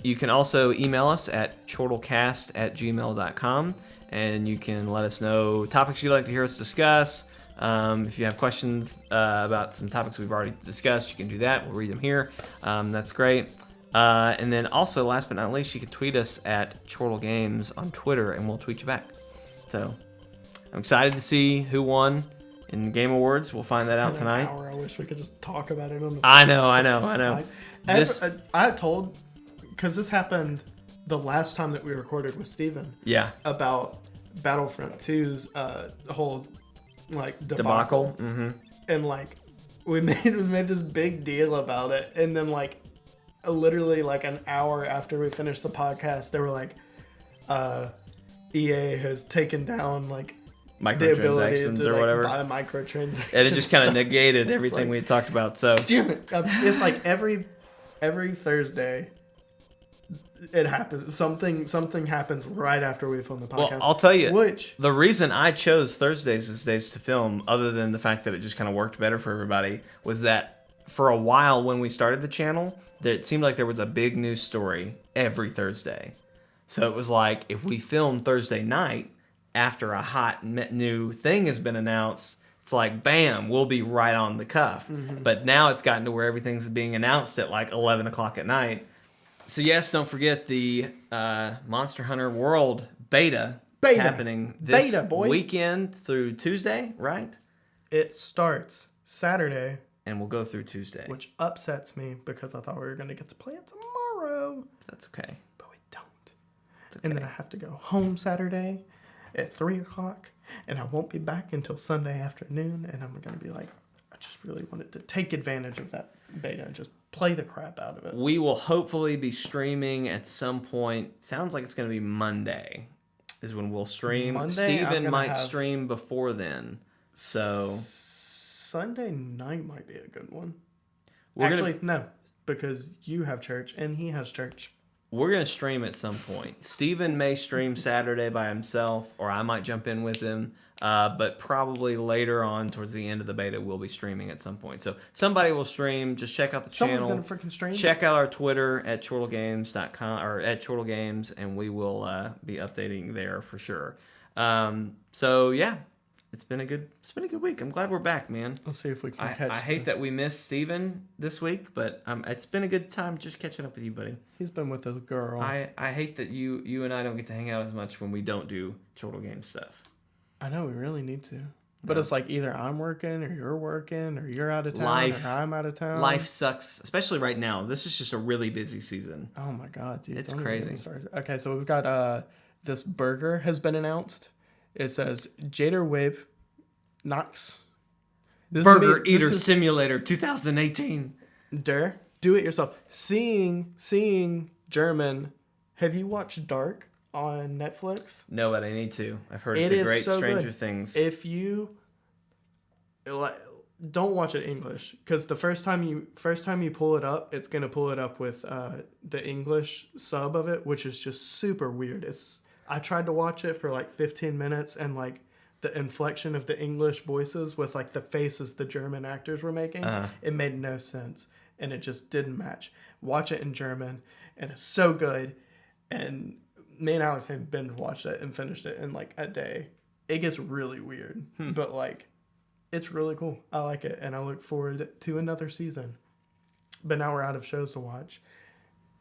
A: You can also email us at ChortleCast@gmail.com. And you can let us know topics you'd like to hear us discuss. If you have questions about some topics we've already discussed, you can do that. We'll read them here. That's great. And then also, last but not least, you can tweet us at ChortleGames on Twitter, and we'll tweet you back. So I'm excited to see who won in the Game Awards. We'll find that out tonight.
B: I wish we could just talk about it on the
A: I know.
B: I told, because this happened the last time that we recorded with Steven.
A: Yeah.
B: About Battlefront 2's whole like debacle.
A: Mm-hmm.
B: And like we made this big deal about it, and then like literally like an hour after we finished the podcast, they were like, EA has taken down like
A: microtransactions or whatever.
B: Buy microtransactions.
A: And it just kind of negated everything we had talked about. So
B: damn it. It's like every Thursday it happens. Something happens right after we film the podcast.
A: Well, I'll tell you, the reason I chose Thursdays as days to film, other than the fact that it just kind of worked better for everybody, was that for a while when we started the channel, it seemed like there was a big news story every Thursday. So it was like, if we film Thursday night after a hot new thing has been announced, it's like, bam, we'll be right on the cuff. Mm-hmm. But now it's gotten to where everything's being announced at like 11 o'clock at night. So yes, don't forget the Monster Hunter World beta happening this weekend through Tuesday, right?
B: It starts Saturday.
A: And we'll go through Tuesday.
B: Which upsets me because I thought we were going to get to play it tomorrow.
A: That's okay.
B: But we don't. Okay. And then I have to go home Saturday at 3 o'clock. And I won't be back until Sunday afternoon. And I'm going to be like, I just really wanted to take advantage of that beta and just play the crap out of it.
A: We will hopefully be streaming at some point. Sounds like it's going to be Monday is when we'll stream.
B: Monday,
A: Steven might stream before then. So
B: Sunday night might be a good one. No, because you have church and he has church.
A: We're going to stream at some point. Steven may stream Saturday by himself, or I might jump in with him. But probably later on, towards the end of the beta, we'll be streaming at some point. So somebody will stream. Just check out the channel.
B: Someone's going to freaking stream.
A: Check out our Twitter at ChortleGames.com or at ChortleGames, and we will be updating there for sure. So yeah. It's been a good week. I'm glad we're back, man.
B: Let's see if we can catch.
A: I hate that we missed Steven this week, but it's been a good time just catching up with you, buddy.
B: He's been with his girl.
A: I hate that you and I don't get to hang out as much when we don't do Chortle Game stuff.
B: I know we really need to, but it's like either I'm working or you're out of town or I'm out of town.
A: Life sucks, especially right now. This is just a really busy season.
B: Oh my god, dude!
A: It's crazy.
B: Okay, so we've got this burger has been announced. It says Jader Webb Knox.
A: Burger Eater Simulator 2018.
B: Do it yourself. Seeing German. Have you watched Dark on Netflix?
A: No, but I need to. I've heard it's a great Stranger Things.
B: If you don't watch it English, because the first time you pull it up, it's gonna pull it up with the English sub of it, which is just super weird. I tried to watch it for like 15 minutes and like the inflection of the English voices with like the faces the German actors were making, it made no sense and it just didn't match. Watch it in German and it's so good. And me and Alex have binge watched it and finished it in like a day. It gets really weird, but like it's really cool. I like it and I look forward to another season. But now we're out of shows to watch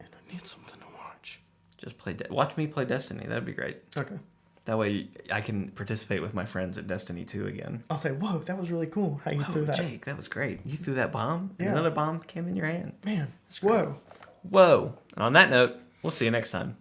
B: and I need something to watch.
A: Just watch me play Destiny. That'd be great.
B: Okay.
A: That way I can participate with my friends at Destiny 2 again.
B: I'll say, whoa, that was really cool how you threw that.
A: Jake, that was great. You threw that bomb, and another bomb came in your hand.
B: Man, whoa.
A: Whoa. And on that note, we'll see you next time.